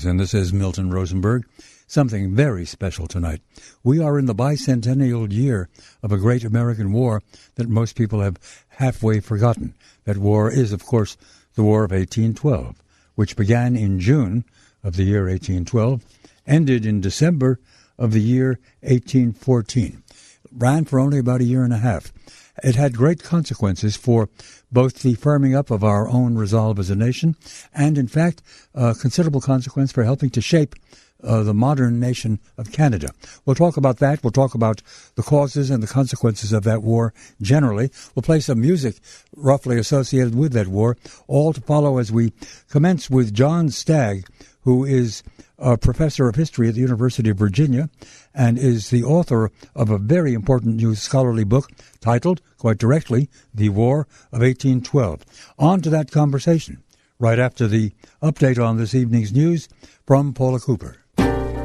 And this is Milt Rosenberg. Something very special tonight. We are in the bicentennial year of a great American war that most people have halfway forgotten. That war is, of course, the War of 1812, which began in June of the year 1812, ended in December of the year 1814. Ran for only about a year and a half. It had great consequences for both the firming up of our own resolve as a nation and, in fact, a considerable consequence for helping to shape the modern nation of Canada. We'll talk about that. We'll talk about the causes and the consequences of that war generally. We'll play some music roughly associated with that war, all to follow as we commence with John Stagg, who is a professor of history at the University of Virginia and is the author of a very important new scholarly book titled, quite directly, The War of 1812. On to that conversation right after the update on this evening's news from Paula Cooper.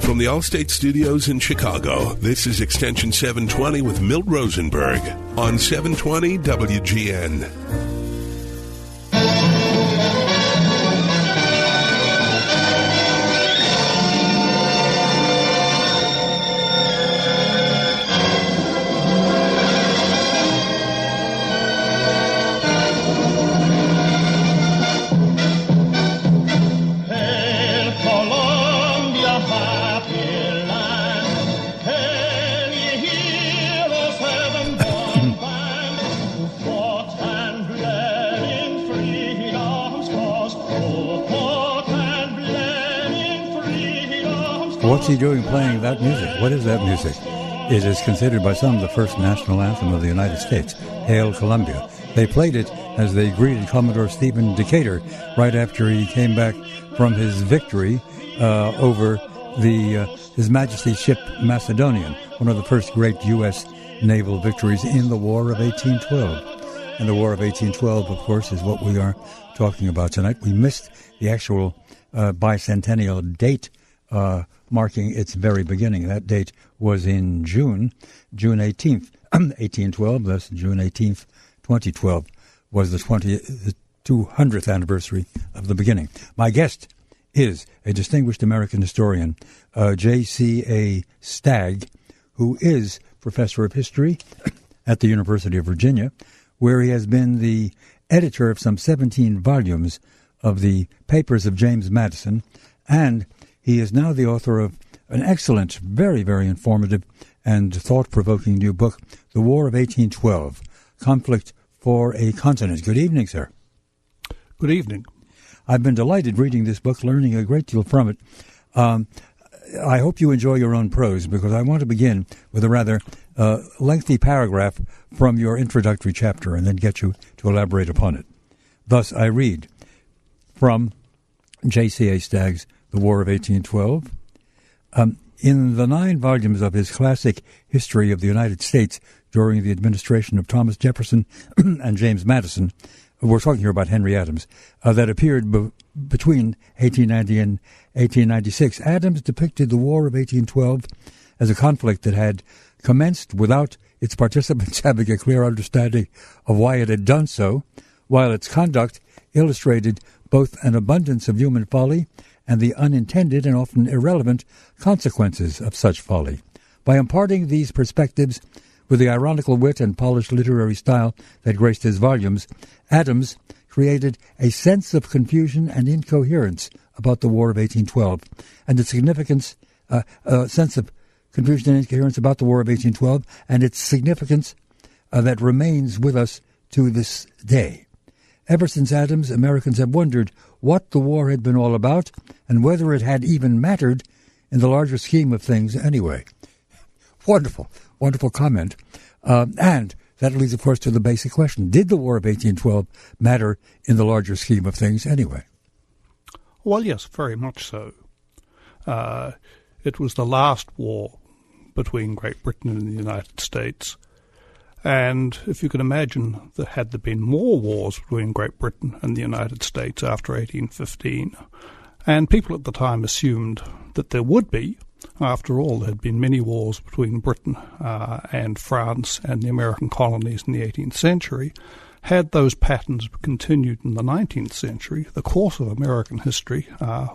From the Allstate Studios in Chicago, this is Extension 720 with Milt Rosenberg on 720 WGN. What's he doing playing that music? What is that music? It is considered by some the first national anthem of the United States, Hail Columbia. They played it as they greeted Commodore Stephen Decatur right after he came back from his victory over His Majesty's ship Macedonian, one of the first great U.S. naval victories in the War of 1812. And the War of 1812, of course, is what we are talking about tonight. We missed the actual bicentennial date marking its very beginning. That date was in June 18th, 1812, thus June 18th, 2012 was the 200th anniversary of the beginning. My guest is a distinguished American historian, J.C.A. Stagg, who is professor of history at the University of Virginia, where he has been the editor of some 17 volumes of the papers of James Madison, and he is now the author of an excellent, very, very informative and thought-provoking new book, The War of 1812, Conflict for a Continent. Good evening, sir. Good evening. I've been delighted reading this book, learning a great deal from it. I hope you enjoy your own prose, because I want to begin with a rather lengthy paragraph from your introductory chapter and then get you to elaborate upon it. Thus, I read from J.C.A. Stagg's The War of 1812. In the 9 volumes of his classic History of the United States during the administration of Thomas Jefferson and James Madison, we're talking here about Henry Adams, that appeared between 1890 and 1896, Adams depicted the War of 1812 as a conflict that had commenced without its participants having a clear understanding of why it had done so, while its conduct illustrated both an abundance of human folly and the unintended and often irrelevant consequences of such folly. By imparting these perspectives with the ironical wit and polished literary style that graced his volumes, Adams created a sense of confusion and incoherence about the War of 1812, and its significance, sense of confusion and incoherence about the War of 1812, and its significance that remains with us to this day. Ever since Adams, Americans have wondered what the war had been all about and whether it had even mattered in the larger scheme of things anyway. Wonderful, wonderful comment. And that leads, of course, to the basic question. Did the War of 1812 matter in the larger scheme of things anyway? Well, yes, very much so. It was the last war between Great Britain and the United States. And if you can imagine, had there been more wars between Great Britain and the United States after 1815, and people at the time assumed that there would be. After all, there had been many wars between Britain and France and the American colonies in the 18th century. had those patterns continued in the 19th century, the course of American history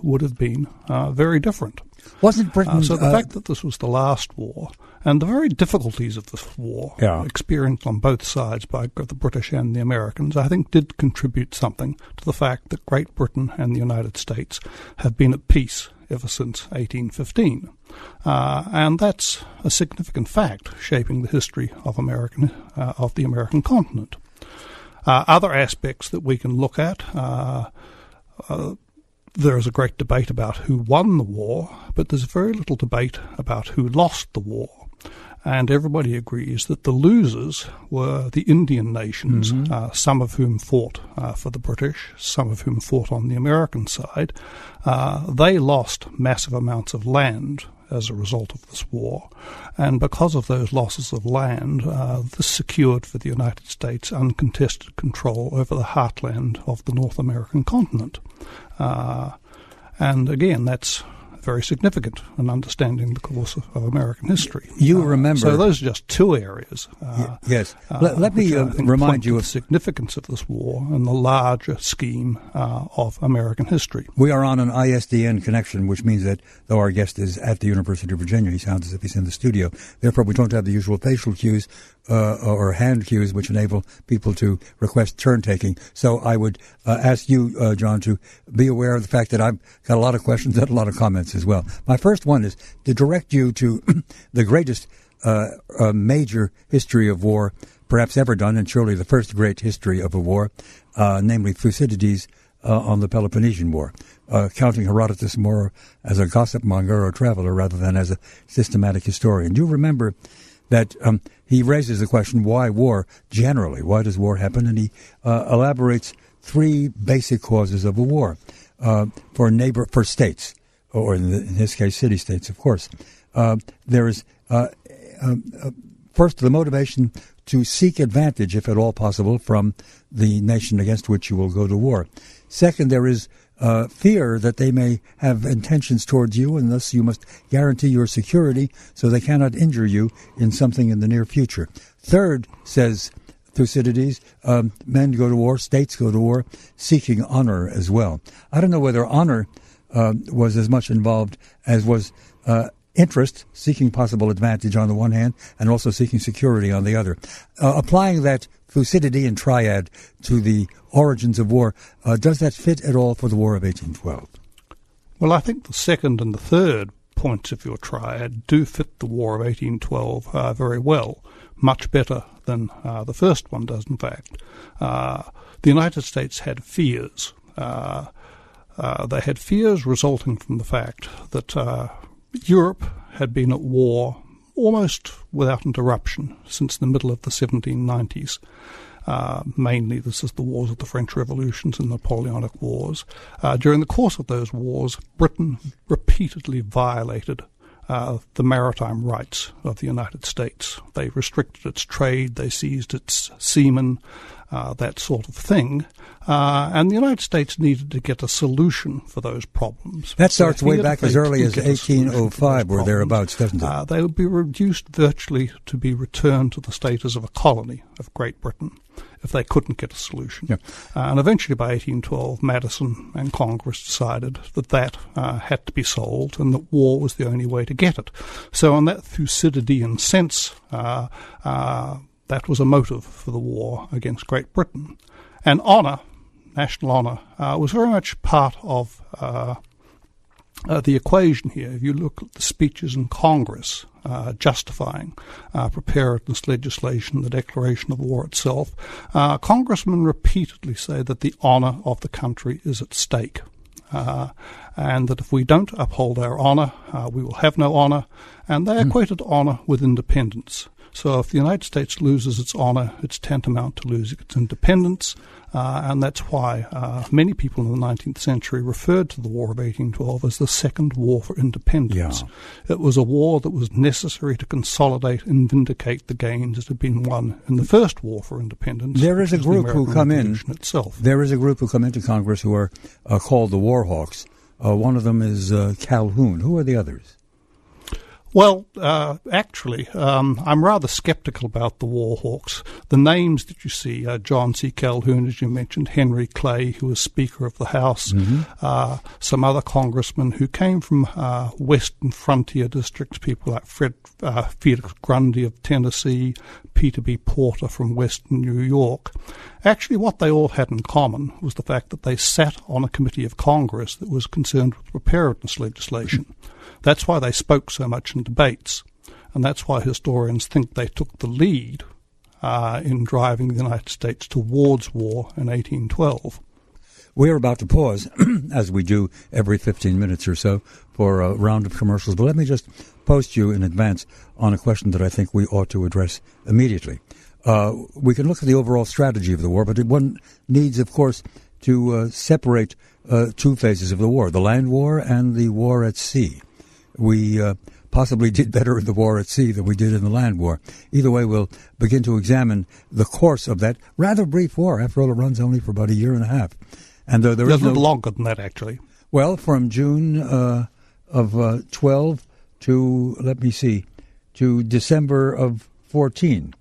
would have been very different. Wasn't Britain... so the fact that this was the last war, and the very difficulties of this war, experienced on both sides by the British and the Americans, I think did contribute something to the fact that Great Britain and the United States have been at peace ever since 1815. And that's a significant fact shaping the history of the American continent. Other aspects that we can look at, there is a great debate about who won the war, but there's very little debate about who lost the war. And everybody agrees that the losers were the Indian nations, some of whom fought for the British, some of whom fought on the American side. They lost massive amounts of land as a result of this war. And because of those losses of land, this secured for the United States uncontested control over the heartland of the North American continent. And again, that's very significant in understanding the course of American history. You remember... So those are just two areas. Yes. Let me remind you of the significance of this war and the larger scheme of American history. We are on an ISDN connection, which means that though our guest is at the University of Virginia, he sounds as if he's in the studio. Therefore, we don't have the usual facial cues or hand cues which enable people to request turn-taking. So I would ask you, John, to be aware of the fact that I've got a lot of questions and a lot of comments as well. My first one is to direct you to the greatest major history of war perhaps ever done, and surely the first great history of a war, namely Thucydides on the Peloponnesian War, counting Herodotus more as a gossip monger or traveler rather than as a systematic historian. Do you remember that he raises the question, why war generally? Why does war happen? And he elaborates three basic causes of a war for states, or in his case, city-states, of course. There is, first, the motivation to seek advantage, if at all possible, from the nation against which you will go to war. Second, there is fear that they may have intentions towards you, and thus you must guarantee your security so they cannot injure you in something in the near future. Third, says Thucydides, men go to war, states go to war, seeking honor as well. I don't know whether honor was as much involved as was interest, seeking possible advantage on the one hand, and also seeking security on the other. Applying that Thucydidean triad to the origins of war, does that fit at all for the War of 1812? Well, I think the second and the third points of your triad do fit the War of 1812 very well, much better than the first one does, in fact. The United States had fears. They had fears resulting from the fact that Europe had been at war almost without interruption since the middle of the 1790s. Mainly, this is the wars of the French Revolutions and Napoleonic Wars. During the course of those wars, Britain repeatedly violated the maritime rights of the United States. They restricted its trade, they seized its seamen, that sort of thing. And the United States needed to get a solution for those problems. That starts way back as early as 1805 or thereabouts, doesn't it? They would be reduced virtually to be returned to the status of a colony of Great Britain if they couldn't get a solution. Yeah. And eventually by 1812, Madison and Congress decided that had to be solved and that war was the only way to get it. So in that Thucydidean sense, that was a motive for the war against Great Britain. And honour, national honour, was very much part of the equation here. If you look at the speeches in Congress justifying preparedness legislation, the declaration of war itself, congressmen repeatedly say that the honour of the country is at stake. And that if we don't uphold our honour, we will have no honour. And they equated honour with independence. So if the United States loses its honour, it's tantamount to losing its independence, and that's why many people in the 19th century referred to the War of 1812 as the Second War for Independence. Yeah. It was a war that was necessary to consolidate and vindicate the gains that had been won in the First War for Independence. There is a group who come in. Itself. There is a group who come into Congress who are called the War Hawks. One of them is Calhoun. Who are the others? Well, actually, I'm rather sceptical about the war hawks. The names that you see, John C. Calhoun, as you mentioned, Henry Clay, who was Speaker of the House, some other congressmen who came from western frontier districts, people like Felix Grundy of Tennessee, Peter B. Porter from western New York. Actually, what they all had in common was the fact that they sat on a committee of Congress that was concerned with preparedness legislation. That's why they spoke so much in debates, and that's why historians think they took the lead in driving the United States towards war in 1812. We're about to pause, as we do every 15 minutes or so, for a round of commercials. But let me just post you in advance on a question that I think we ought to address immediately. We can look at the overall strategy of the war, but one needs, of course, to separate two phases of the war, the land war and the war at sea. We possibly did better in the war at sea than we did in the land war. Either way, we'll begin to examine the course of that rather brief war. After all, it runs only for about a year and a half. And though there is a little longer than that, actually. Well, from June of 12 to, to December of 14.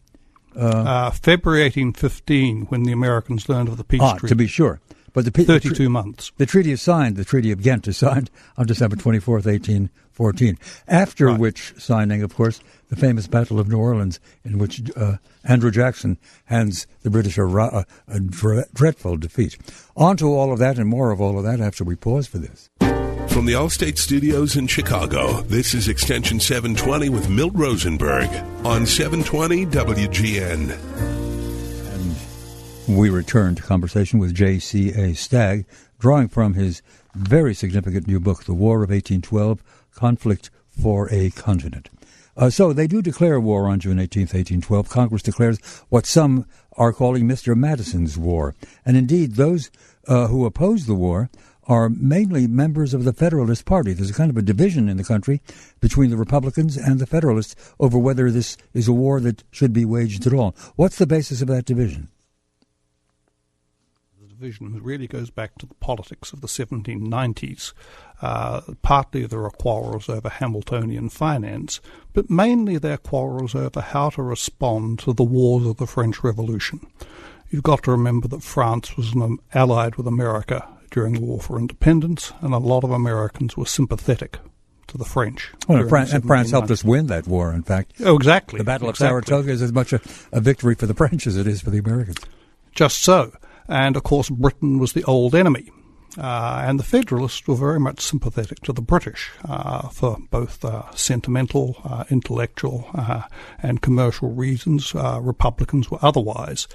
February 1815, when the Americans learned of the peace treaty. To be sure. But 32 months. The Treaty is signed, the Treaty of Ghent is signed on December 24th, 1814. After which signing, of course, the famous Battle of New Orleans, in which Andrew Jackson hands the British a dreadful defeat. On to all of that and more of all of that after we pause for this. From the Allstate Studios in Chicago, this is Extension 720 with Milt Rosenberg on 720 WGN. We return to conversation with J.C.A. Stagg, drawing from his very significant new book, The War of 1812, Conflict for a Continent. So they do declare war on June 18th, 1812. Congress declares what some are calling Mr. Madison's War. And indeed, those who oppose the war are mainly members of the Federalist Party. There's a kind of a division in the country between the Republicans and the Federalists over whether this is a war that should be waged at all. What's the basis of that division? Division really goes back to the politics of the 1790s. Partly there are quarrels over Hamiltonian finance, but mainly they're quarrels over how to respond to the wars of the French Revolution. You've got to remember that France was allied with America during the War for Independence, and a lot of Americans were sympathetic to the French. Well, France helped us win that war, in fact. Oh, exactly. The Battle of Saratoga is as much a victory for the French as it is for the Americans. Just so. And, of course, Britain was the old enemy. And the Federalists were very much sympathetic to the British for both sentimental, intellectual, and commercial reasons. Republicans were otherwise.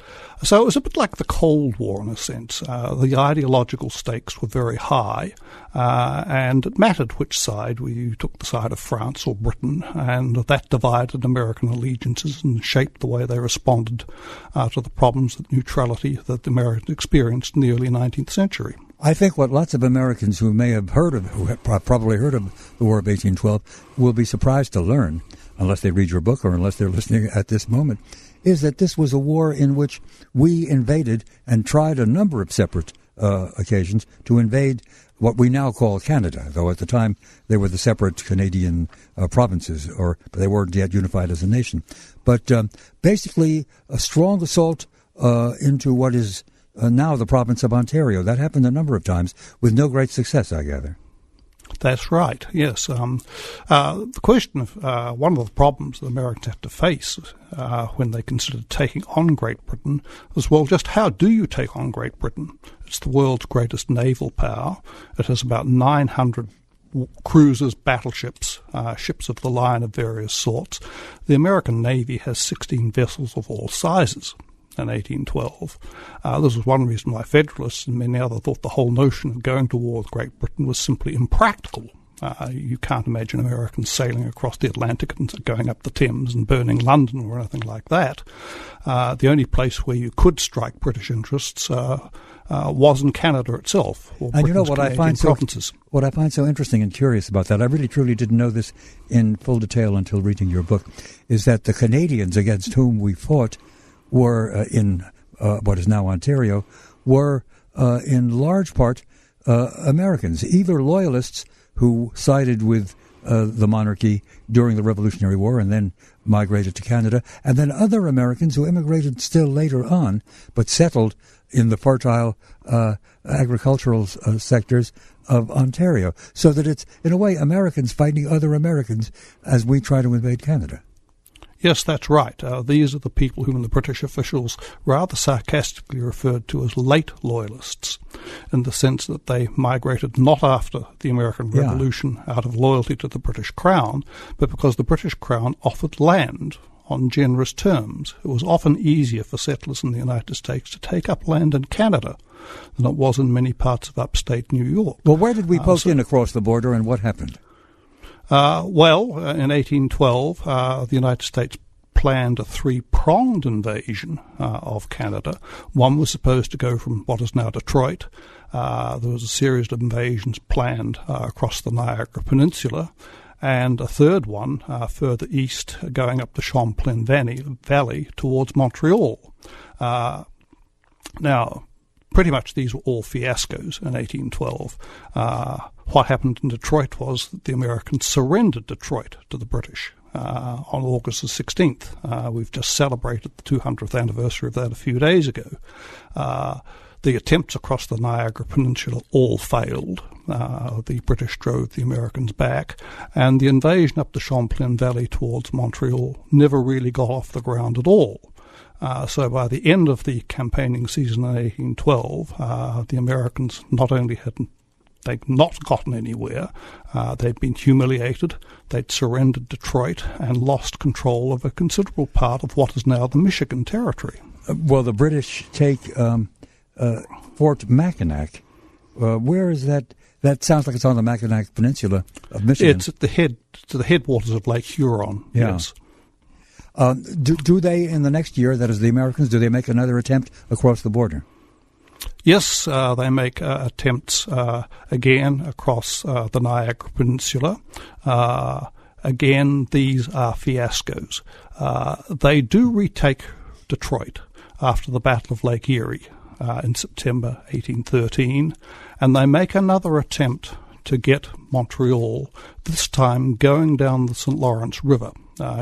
So it was a bit like the Cold War in a sense. The ideological stakes were very high, and it mattered which side you took, the side of France or Britain, and that divided American allegiances and shaped the way they responded to the problems of neutrality that the Americans experienced in the early 19th century. I think what lots of Americans who have probably heard of the War of 1812 will be surprised to learn, unless they read your book or unless they're listening at this moment, is that this was a war in which we invaded and tried a number of separate occasions to invade what we now call Canada, though at the time they were the separate Canadian provinces, or they weren't yet unified as a nation. But basically a strong assault into what is now the province of Ontario. That happened a number of times with no great success, I gather. That's right, yes. The question of one of the problems the Americans had to face when they considered taking on Great Britain was, well, just how do you take on Great Britain? It's the world's greatest naval power. It has about 900 cruisers, battleships, ships of the line of various sorts. The American Navy has 16 vessels of all sizes. In 1812. This was one reason why Federalists and many others thought the whole notion of going to war with Great Britain was simply impractical. You can't imagine Americans sailing across the Atlantic and going up the Thames and burning London or anything like that. The only place where you could strike British interests was in Canada itself, or and you know what provinces. What I find so interesting and curious about that, I really truly didn't know this in full detail until reading your book, is that the Canadians against whom we fought were in what is now Ontario, were in large part Americans, either Loyalists who sided with the monarchy during the Revolutionary War and then migrated to Canada, and then other Americans who immigrated still later on but settled in the fertile agricultural sectors of Ontario. So that it's, in a way, Americans fighting other Americans as we try to invade Canada. Yes, that's right. These are the people whom the British officials rather sarcastically referred to as late Loyalists, in the sense that they migrated not after the American Revolution out of loyalty to the British Crown, but because the British Crown offered land on generous terms. It was often easier for settlers in the United States to take up land in Canada than it was in many parts of upstate New York. Well, where did we poke in across the border, and what happened? In 1812, the United States planned a three-pronged invasion of Canada. One was supposed to go from what is now Detroit. There was a series of invasions planned across the Niagara Peninsula, and a third one further east, going up the Champlain Valley towards Montreal. Now, pretty much these were all fiascos in 1812. What happened in Detroit was that the Americans surrendered Detroit to the British on August the 16th. We've just celebrated the 200th anniversary of that a few days ago. The attempts across the Niagara Peninsula all failed. The British drove the Americans back, and the invasion up the Champlain Valley towards Montreal never really got off the ground at all. So by the end of the campaigning season in 1812, the Americans not only they'd not gotten anywhere, they'd been humiliated, they'd surrendered Detroit and lost control of a considerable part of what is now the Michigan Territory. Well, the British take Fort Mackinac. Where is that? That sounds like it's on the Mackinac Peninsula of Michigan. It's at the headwaters of Lake Huron, yes. Do they, in the next year, that is the Americans, do they make another attempt across the border? Yes, they make attempts again across the Niagara Peninsula. Again, these are fiascos. They do retake Detroit after the Battle of Lake Erie in September 1813, and they make another attempt to get Montreal, this time going down the St. Lawrence River.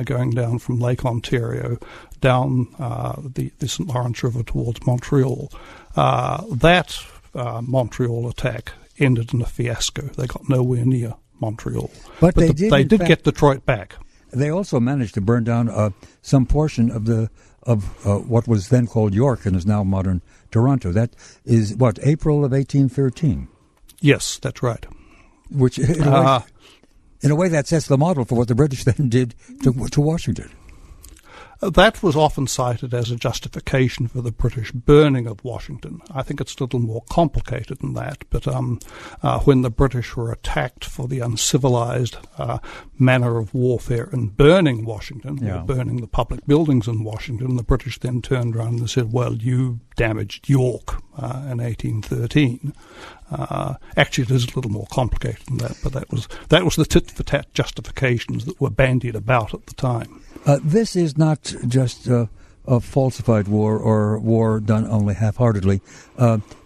Going down from Lake Ontario down the St. Lawrence River towards Montreal. That Montreal attack ended in a fiasco. They got nowhere near Montreal. But they did get Detroit back. They also managed to burn down some portion of what was then called York and is now modern Toronto. That is, April of 1813? Yes, that's right. Which, in a way, that sets the model for what the British then did to Washington. That was often cited as a justification for the British burning of Washington. I think it's a little more complicated than that, but when the British were attacked for the uncivilized manner of warfare in burning Washington, or burning the public buildings in Washington, the British then turned around and said, well, you damaged York in 1813. Actually, it is a little more complicated than that, but that was the tit-for-tat justifications that were bandied about at the time. This is not just a falsified war or war done only half-heartedly.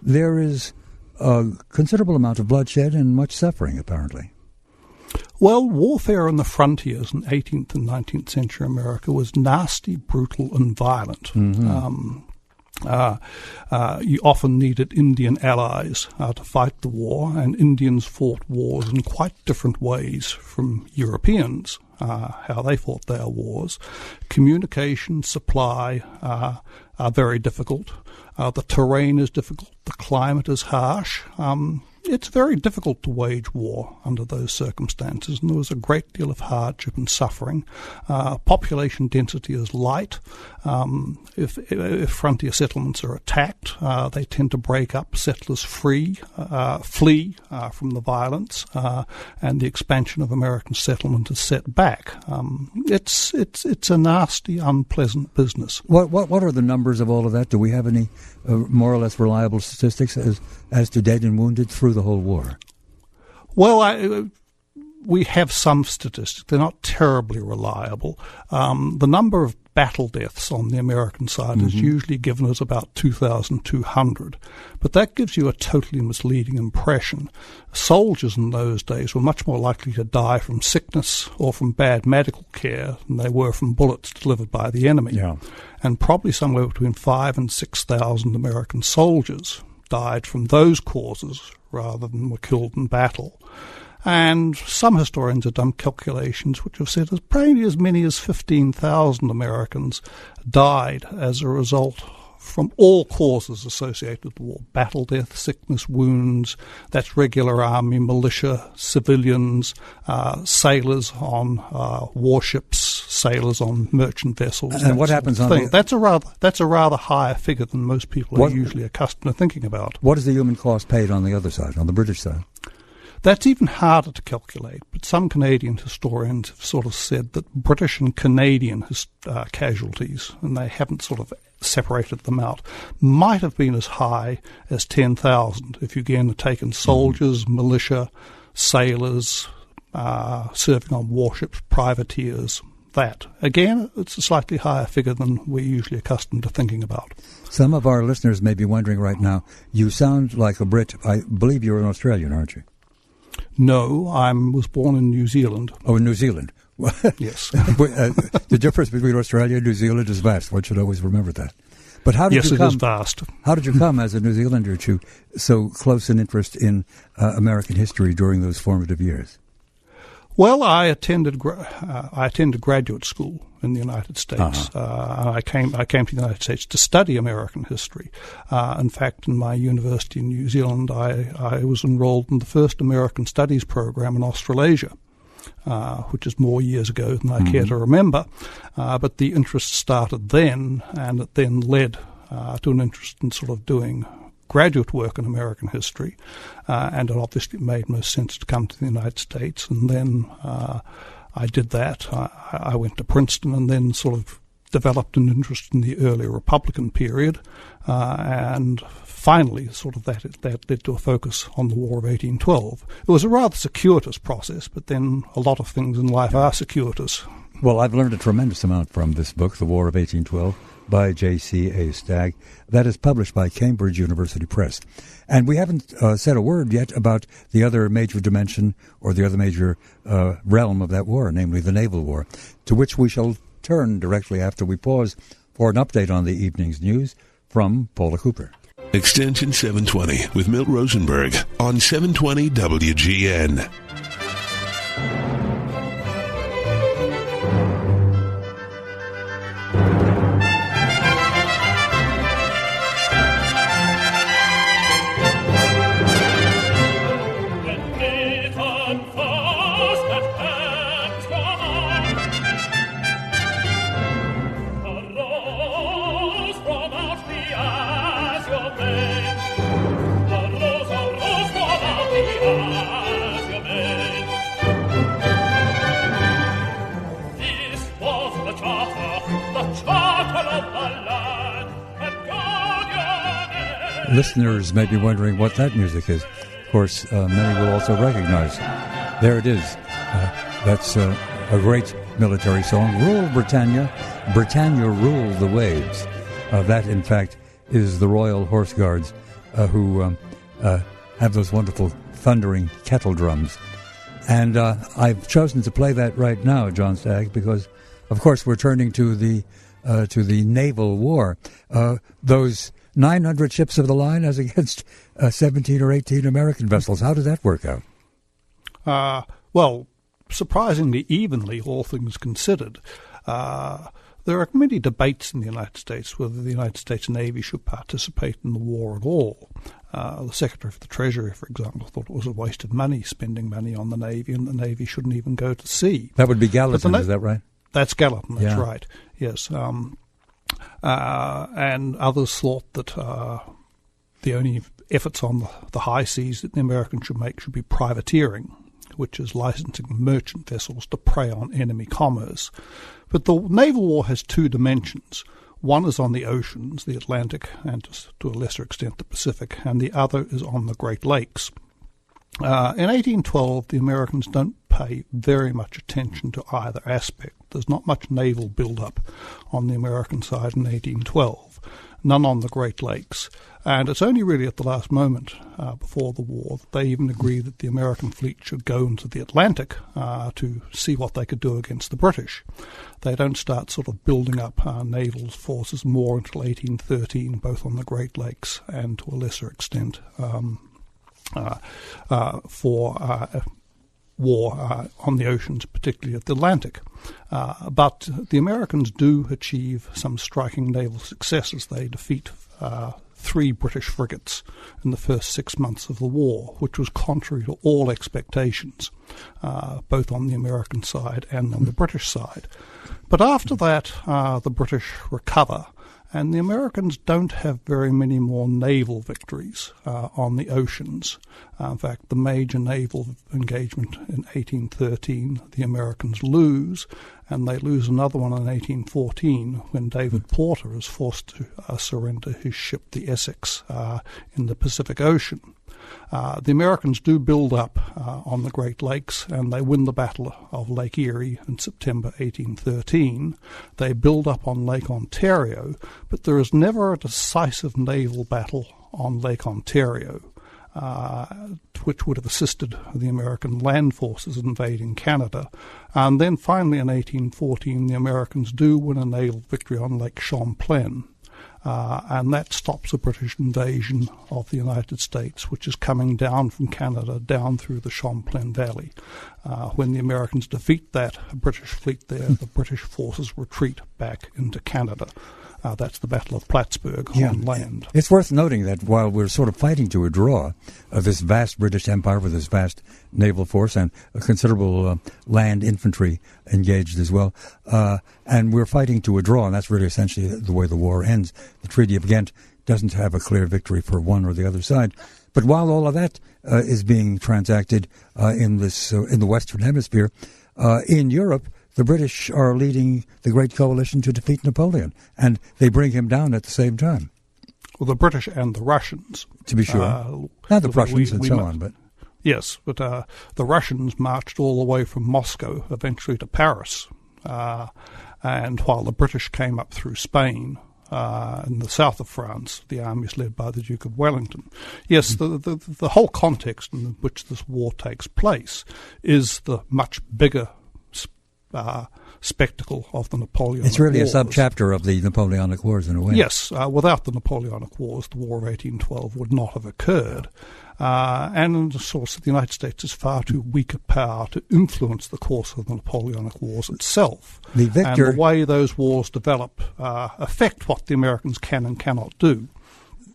There is a considerable amount of bloodshed and much suffering, apparently. Well, warfare on the frontiers in 18th and 19th century America was nasty, brutal, and violent. Mm-hmm. You often needed Indian allies to fight the war, and Indians fought wars in quite different ways from Europeans, how they fought their wars. Communication, supply are very difficult. The terrain is difficult. The climate is harsh. It's very difficult to wage war under those circumstances, and there was a great deal of hardship and suffering. Population density is light. If frontier settlements are attacked, they tend to break up. Settlers flee from the violence, and the expansion of American settlement is set back. It's a nasty, unpleasant business. What are the numbers of all of that? Do we have any more or less reliable statistics as to dead and wounded through the whole war? Well, we have some statistics. They're not terribly reliable. The number of battle deaths on the American side is usually given as about 2,200, but that gives you a totally misleading impression. Soldiers in those days were much more likely to die from sickness or from bad medical care than they were from bullets delivered by the enemy. Yeah. And probably somewhere between 5,000 and 6,000 American soldiers died from those causes rather than were killed in battle. And some historians have done calculations which have said probably as many as 15,000 Americans died as a result from all causes associated with the war. Battle death, sickness, wounds, that's regular army, militia, civilians, sailors on warships, sailors on merchant vessels. And what happens on That's a rather higher figure than most people are usually accustomed to thinking about. What is the human cost paid on the other side, on the British side? That's even harder to calculate, but some Canadian historians have sort of said that British and Canadian casualties, and they haven't sort of separated them out, might have been as high as 10,000 if you again had taken soldiers, militia, sailors, serving on warships, privateers. That. Again, it's a slightly higher figure than we're usually accustomed to thinking about. Some of our listeners may be wondering right now, you sound like a Brit. I believe you're an Australian, aren't you? No, I was born in New Zealand. Oh, in New Zealand. Yes. The difference between Australia and New Zealand is vast. One should always remember that. But how did you come? Yes, it is vast. How did you come as a New Zealander to so close an interest in American history during those formative years? Well, I attended graduate school in the United States. I came to the United States to study American history. In fact, in my university in New Zealand, I was enrolled in the first American Studies program in Australasia, which is more years ago than I care to remember. But the interest started then, and it then led to an interest in sort of doing graduate work in American history, and it obviously made most sense to come to the United States. And then I did that. I went to Princeton and then sort of developed an interest in the early Republican period, and finally sort of that led to a focus on the War of 1812. It was a rather circuitous process, but then a lot of things in life are circuitous. Well, I've learned a tremendous amount from this book, The War of 1812, by J.C.A. Stagg. That is published by Cambridge University Press. And we haven't said a word yet about the other major dimension or the other major realm of that war, namely the Naval War, to which we shall turn directly after we pause for an update on the evening's news from Paula Cooper. Extension 720 with Milt Rosenberg on 720 WGN. Listeners may be wondering what that music is. Of course, many will also recognize. There it is. That's a great military song. Rule Britannia. Britannia rule the waves. That, in fact, is the Royal Horse Guards who have those wonderful thundering kettle drums. And I've chosen to play that right now, John Stagg, because, of course, we're turning to the Naval War. Those 900 ships of the line as against 17 or 18 American vessels. How did that work out? Well, surprisingly evenly, all things considered. There are many debates in the United States whether the United States Navy should participate in the war at all. The Secretary of the Treasury, for example, thought it was a waste of money spending money on the Navy, and the Navy shouldn't even go to sea. That would be Gallatin, is that right? That's Gallatin, that's right, yes. And others thought that the only efforts on the high seas that the Americans should make should be privateering, which is licensing merchant vessels to prey on enemy commerce. But the Naval War has two dimensions. One is on the oceans, the Atlantic, and to a lesser extent the Pacific, and the other is on the Great Lakes. In 1812, the Americans don't pay very much attention to either aspect. There's not much naval build-up on the American side in 1812, none on the Great Lakes. And it's only really at the last moment before the war that they even agree that the American fleet should go into the Atlantic to see what they could do against the British. They don't start sort of building up naval forces more until 1813, both on the Great Lakes and to a lesser extent for war on the oceans, particularly at the Atlantic. But the Americans do achieve some striking naval successes. They defeat 3 British frigates in the first 6 months of the war, which was contrary to all expectations, both on the American side and on the British side. But after that, the British recover, and the Americans don't have very many more naval victories on the oceans. In fact, the major naval engagement in 1813, the Americans lose, and they lose another one in 1814 when David Porter is forced to surrender his ship, the Essex, in the Pacific Ocean. The Americans do build up on the Great Lakes, and they win the Battle of Lake Erie in September 1813. They build up on Lake Ontario, but there is never a decisive naval battle on Lake Ontario, which would have assisted the American land forces invading Canada. And then finally in 1814, the Americans do win a naval victory on Lake Champlain. And that stops the British invasion of the United States, which is coming down from Canada, down through the Champlain Valley. When the Americans defeat that British fleet there, the British forces retreat back into Canada. That's the Battle of Plattsburgh on land. It's worth noting that while we're sort of fighting to a draw of this vast British Empire with this vast naval force and a considerable land infantry engaged as well, and we're fighting to a draw, and that's really essentially the way the war ends. The Treaty of Ghent doesn't have a clear victory for one or the other side. But while all of that is being transacted in the Western Hemisphere, in Europe, the British are leading the Great Coalition to defeat Napoleon, and they bring him down at the same time. Well, the British and the Russians. To be sure. Not the Prussians and so on, but... Yes, but the Russians marched all the way from Moscow, eventually to Paris. And while the British came up through Spain, in the south of France, the armies led by the Duke of Wellington. Yes, the whole context in which this war takes place is the much bigger spectacle of the Napoleonic Wars. It's really a subchapter of the Napoleonic Wars in a way. Yes, without the Napoleonic Wars, the War of 1812 would not have occurred. And of course, the United States is far too weak a power to influence the course of the Napoleonic Wars itself. And the way those wars develop affect what the Americans can and cannot do.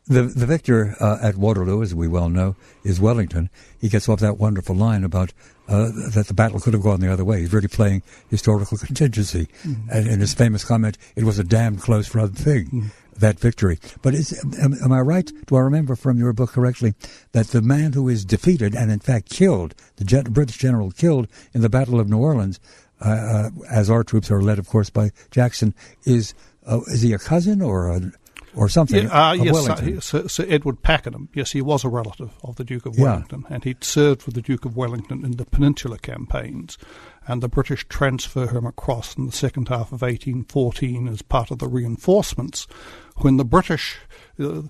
The victor at Waterloo, as we well know, is Wellington. He gets off that wonderful line about that the battle could have gone the other way. He's really playing historical contingency. And in his famous comment, it was a damn close run thing, that victory. But am I right? Do I remember from your book correctly that the man who is defeated and in fact killed, the British general killed in the Battle of New Orleans, as our troops are led, of course, by Jackson, is he a cousin or something? Yes, Sir Edward Pakenham. Yes, he was a relative of the Duke of Wellington, and he'd served with the Duke of Wellington in the Peninsular campaigns, and the British transfer him across in the second half of 1814 as part of the reinforcements. When the British, the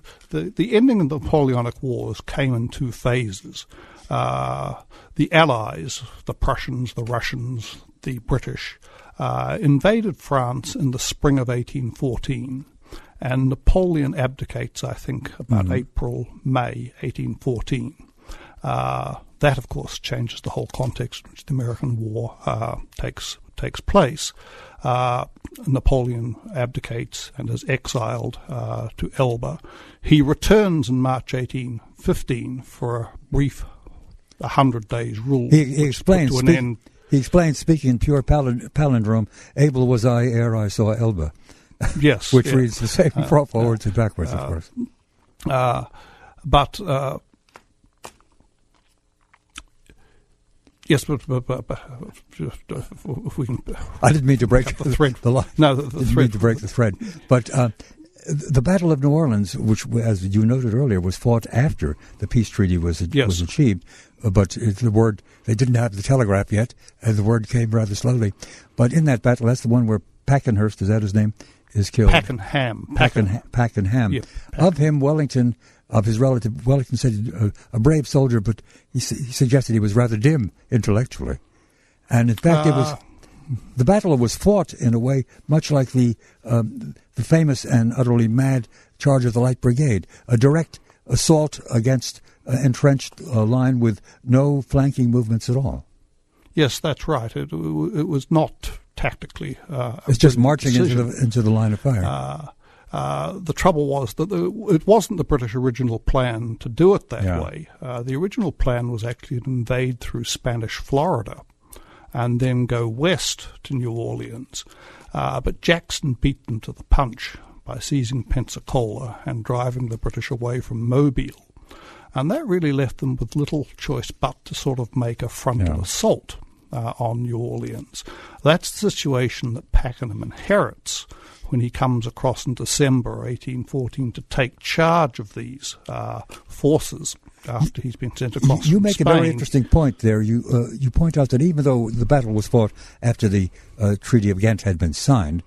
ending of the Napoleonic Wars came in 2 phases. The Allies, the Prussians, the Russians, the British, invaded France in the spring of 1814. And Napoleon abdicates, I think, about April, May 1814. That, of course, changes the whole context in which the American War takes place. Napoleon abdicates and is exiled to Elba. He returns in March 1815 for a brief 100 days rule. He explains, speaking in pure palindrome, able was I ere I saw Elba. Yes. Which reads the same forwards and backwards, of course. Yes, but if we can... I didn't mean to break the thread. No, the thread. Didn't mean to break the thread. But The Battle of New Orleans, which, as you noted earlier, was fought after the peace treaty was achieved, but they didn't have the telegraph yet, and the word came rather slowly. But in that battle, that's the one where Pakenhurst, is that his name, is killed. Pakenham. Pakenham. Yep. Of him, Wellington, of his relative, Wellington said a brave soldier, but he suggested he was rather dim intellectually. And in fact, the battle was fought in a way much like the famous and utterly mad charge of the Light Brigade, a direct assault against an entrenched line with no flanking movements at all. Yes, that's right. It was not tactically. It's just marching into the line of fire. The trouble was that it wasn't the British original plan to do it that way. The original plan was actually to invade through Spanish Florida and then go west to New Orleans. But Jackson beat them to the punch by seizing Pensacola and driving the British away from Mobile. And that really left them with little choice but to sort of make a frontal assault on New Orleans. That's the situation that Pakenham inherits when he comes across in December 1814 to take charge of these forces after he's been sent across You from make Spain. a very interesting point there. You point out that even though the battle was fought after the Treaty of Ghent had been signed,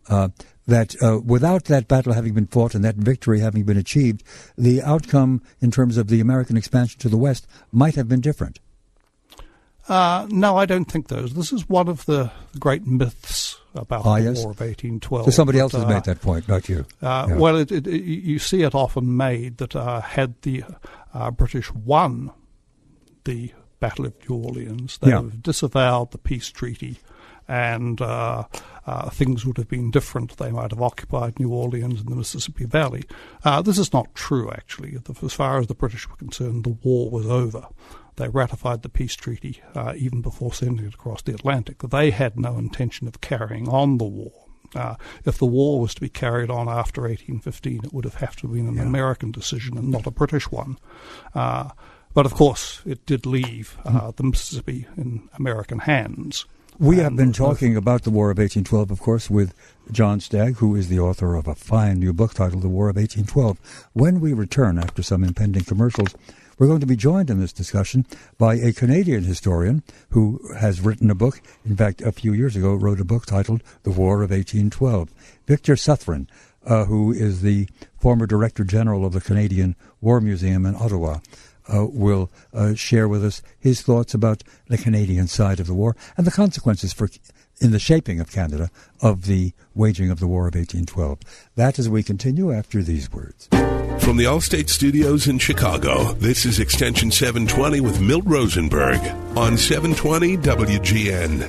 that without that battle having been fought and that victory having been achieved, the outcome in terms of the American expansion to the west might have been different. No, I don't think those. This is one of the great myths about the War of 1812. So somebody else has made that point, not you. Well, you see it often made that had the British won the Battle of New Orleans, they would have disavowed the peace treaty, and things would have been different. They might have occupied New Orleans and the Mississippi Valley. This is not true, actually. As far as the British were concerned, the war was over. They ratified the peace treaty even before sending it across the Atlantic. They had no intention of carrying on the war. If the war was to be carried on after 1815, it would have to have been an American decision and not a British one. But, of course, it did leave the Mississippi in American hands. We have been talking about the War of 1812, of course, with John Stagg, who is the author of a fine new book titled The War of 1812. When we return after some impending commercials, we're going to be joined in this discussion by a Canadian historian who has written a book, in fact, a few years ago, wrote a book titled The War of 1812. Victor Southron, who is the former Director General of the Canadian War Museum in Ottawa, will share with us his thoughts about the Canadian side of the war and the consequences in the shaping of Canada of the waging of the War of 1812. That as we continue after these words. From the Allstate Studios in Chicago, this is Extension 720 with Milt Rosenberg on 720 WGN.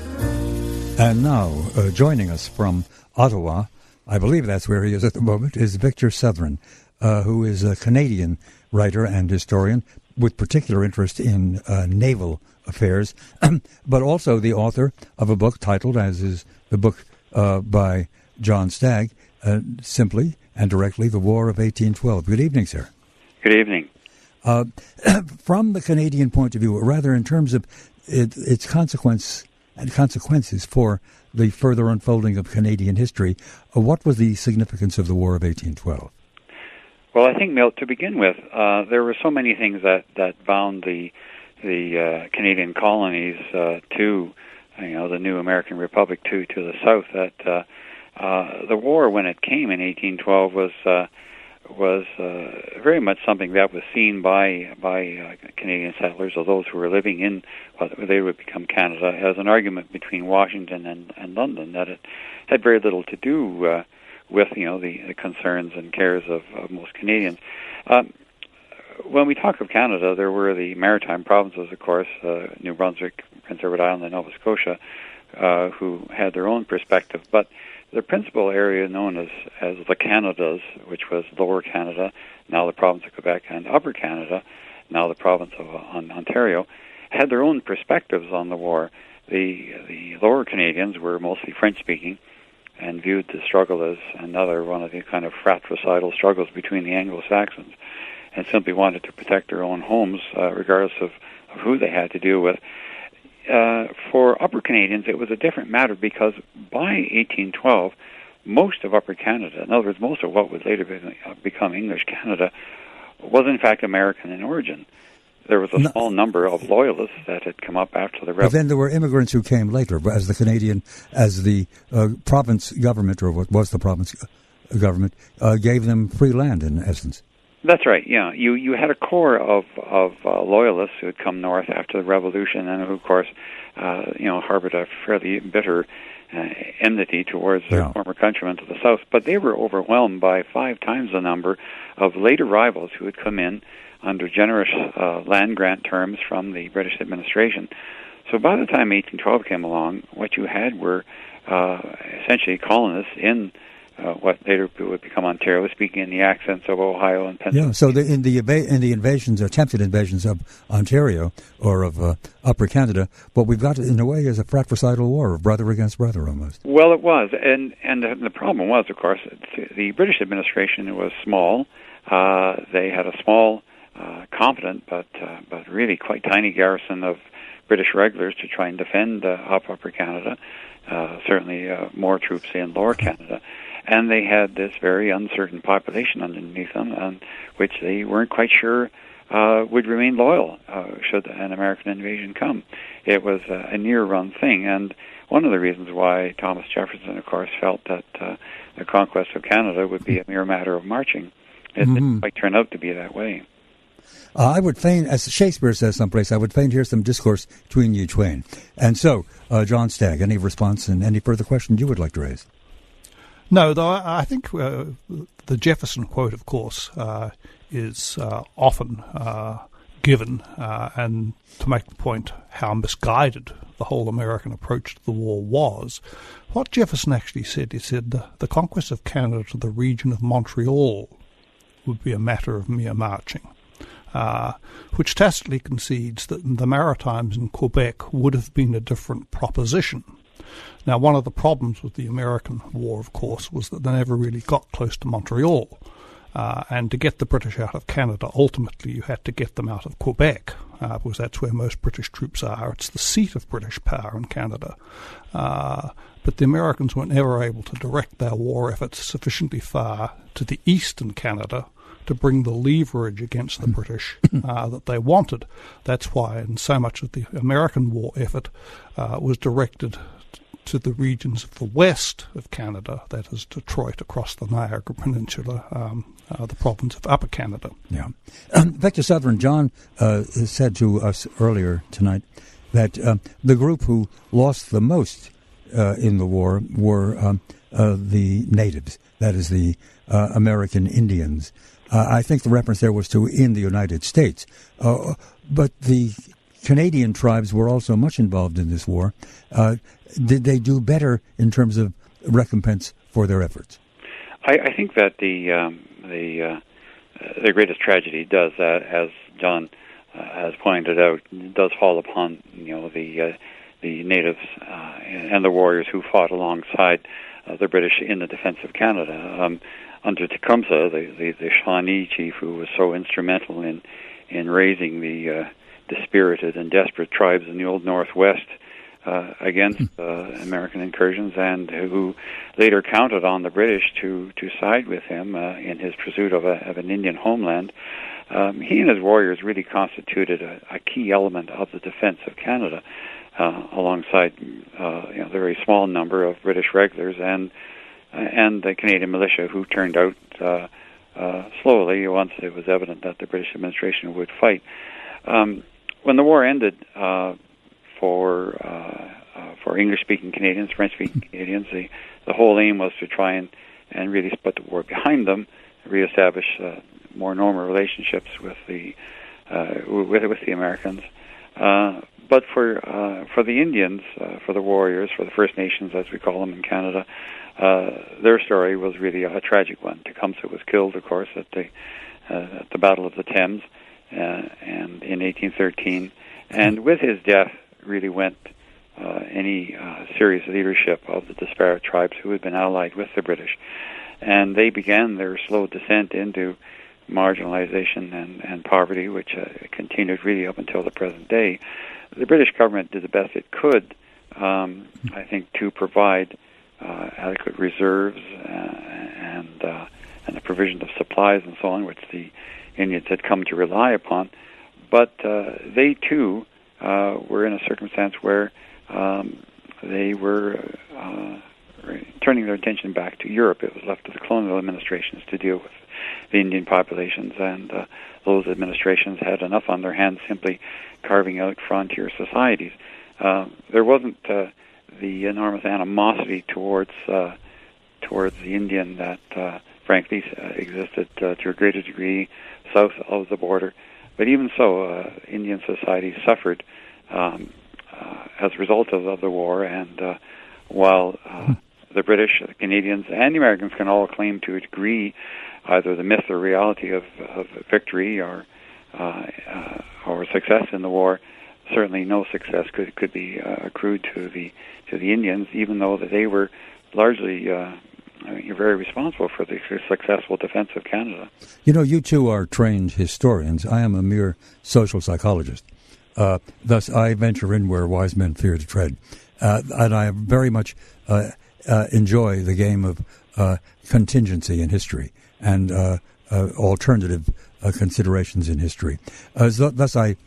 And now, joining us from Ottawa, I believe that's where he is at the moment, is Victor Southron, who is a Canadian writer and historian with particular interest in naval affairs, but also the author of a book titled, as is the book by John Stagg, simply and directly, The War of 1812. Good evening, sir. Good evening. From the Canadian point of view, or rather in terms of its consequences for the further unfolding of Canadian history, what was the significance of the War of 1812? Well, I think, Milt, to begin with, there were so many things that bound the Canadian colonies to, the new American Republic to the south that the war, when it came in 1812, was very much something that was seen by Canadian settlers, or those who were living in what they would become Canada, as an argument between Washington and London, that it had very little to do with the concerns and cares of most Canadians. When we talk of Canada, there were the maritime provinces, of course, New Brunswick, Prince Edward Island, and Nova Scotia, who had their own perspective. But the principal area known as the Canadas, which was Lower Canada, now the province of Quebec, and Upper Canada, now the province of Ontario, had their own perspectives on the war. The Lower Canadians were mostly French-speaking and viewed the struggle as another one of the kind of fratricidal struggles between the Anglo-Saxons, and simply wanted to protect their own homes, regardless of who they had to deal with. For Upper Canadians, it was a different matter because by 1812, most of Upper Canada, in other words, most of what would later become English Canada, was in fact American in origin. There was a small number of Loyalists that had come up after the Revolution. But then there were immigrants who came later, as the province government, or what was the province government, gave them free land, in essence. That's right, yeah. You had a core of Loyalists who had come north after the Revolution and who, of course, harbored a fairly bitter enmity towards their former countrymen to the south. But they were overwhelmed by 5 times the number of late arrivals who had come in under generous land grant terms from the British administration. So by the time 1812 came along, what you had were essentially colonists in what later would become Ontario, speaking in the accents of Ohio and Pennsylvania. Yeah, so in the invasions, attempted invasions of Ontario or of Upper Canada, what we've got in a way is a fratricidal war of brother against brother almost. Well, it was, and the problem was, of course, the British administration was small. They had a small, competent, but really quite tiny garrison of British regulars to try and defend Upper Canada. Certainly more troops in Lower Canada. And they had this very uncertain population underneath them, which they weren't quite sure would remain loyal should an American invasion come. It was a near-run thing, and one of the reasons why Thomas Jefferson, of course, felt that the conquest of Canada would be a mere matter of marching. It didn't quite turn out to be that way. I would fain, as Shakespeare says someplace, I would fain hear some discourse between you twain. And so, John Stagg, any response and any further questions you would like to raise? No, though I think the Jefferson quote, of course, is often given, and to make the point how misguided the whole American approach to the war was, what Jefferson actually said, he said the conquest of Canada to the region of Montreal would be a matter of mere marching, which tacitly concedes that the Maritimes in Quebec would have been a different proposition. Now, one of the problems with the American war, of course, was that they never really got close to Montreal. And to get the British out of Canada, ultimately you had to get them out of Quebec, because that's where most British troops are. It's the seat of British power in Canada. But the Americans were never able to direct their war efforts sufficiently far to the eastern Canada to bring the leverage against the British that they wanted. That's why, and so much of the American war effort was directed to the regions of the west of Canada, that is Detroit across the Niagara Peninsula, the province of Upper Canada. Yeah. Victor Sutherland, John said to us earlier tonight that the group who lost the most in the war were the natives, that is the American Indians. I think the reference there was to in the United States. But the Canadian tribes were also much involved in this war. Did they do better in terms of recompense for their efforts? I think that the greatest tragedy does, as John has pointed out, does fall upon the natives and the warriors who fought alongside the British in the defense of Canada. Under Tecumseh, the Shawnee chief who was so instrumental in raising the dispirited and desperate tribes in the Old Northwest against American incursions, and who later counted on the British to side with him in his pursuit of an Indian homeland. He and his warriors really constituted a key element of the defense of Canada, alongside the very small number of British regulars and the Canadian militia, who turned out slowly once it was evident that the British administration would fight. When the war ended, for English-speaking Canadians, French-speaking Canadians, the whole aim was to try and really put the war behind them, reestablish more normal relationships with the Americans. But for the Indians, for the warriors, for the First Nations, as we call them in Canada, their story was really a tragic one. Tecumseh was killed, of course, at the Battle of the Thames, and in 1813. And with his death, really went any serious leadership of the disparate tribes who had been allied with the British. And they began their slow descent into marginalization and poverty, which continued really up until the present day. The British government did the best it could, I think, to provide adequate reserves and the provision of supplies and so on, which the Indians had come to rely upon. But they too were in a circumstance where they were turning their attention back to Europe. It was left to the colonial administrations to deal with the Indian populations, and those administrations had enough on their hands simply carving out frontier societies. There wasn't the enormous animosity towards the Indian that, frankly, existed to a greater degree south of the border. But even so, Indian society suffered as a result of the war, and while the British, the Canadians, and the Americans can all claim to a degree either the myth or reality of victory or success in the war, certainly no success could be accrued to the Indians, even though that they were largely very responsible for the successful defense of Canada. You know, you two are trained historians. I am a mere social psychologist. Thus, I venture in where wise men fear to tread. And I very much enjoy the game of contingency in history and alternative considerations in history. Thus, I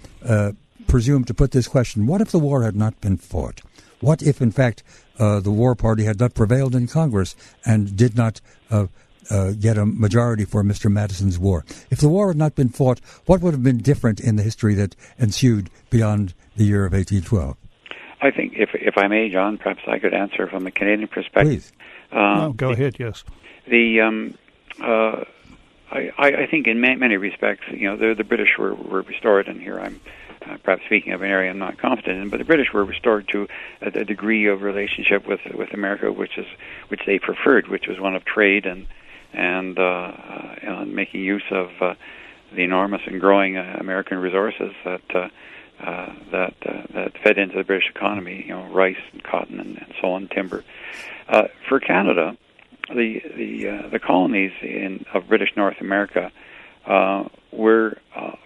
presume to put this question: what if the war had not been fought? What if, in fact, the war party had not prevailed in Congress and did not get a majority for Mr. Madison's war? If the war had not been fought, what would have been different in the history that ensued beyond the year of 1812? I think, if I may, John, perhaps I could answer from the Canadian perspective. Please. Go ahead, yes. I think in many respects, the British were restored, and here I'm perhaps speaking of an area I'm not confident in, but the British were restored to a degree of relationship with America, which they preferred, which was one of trade and making use of the enormous and growing American resources that fed into the British economy, rice and cotton and so on, timber. For Canada, the colonies of British North America were,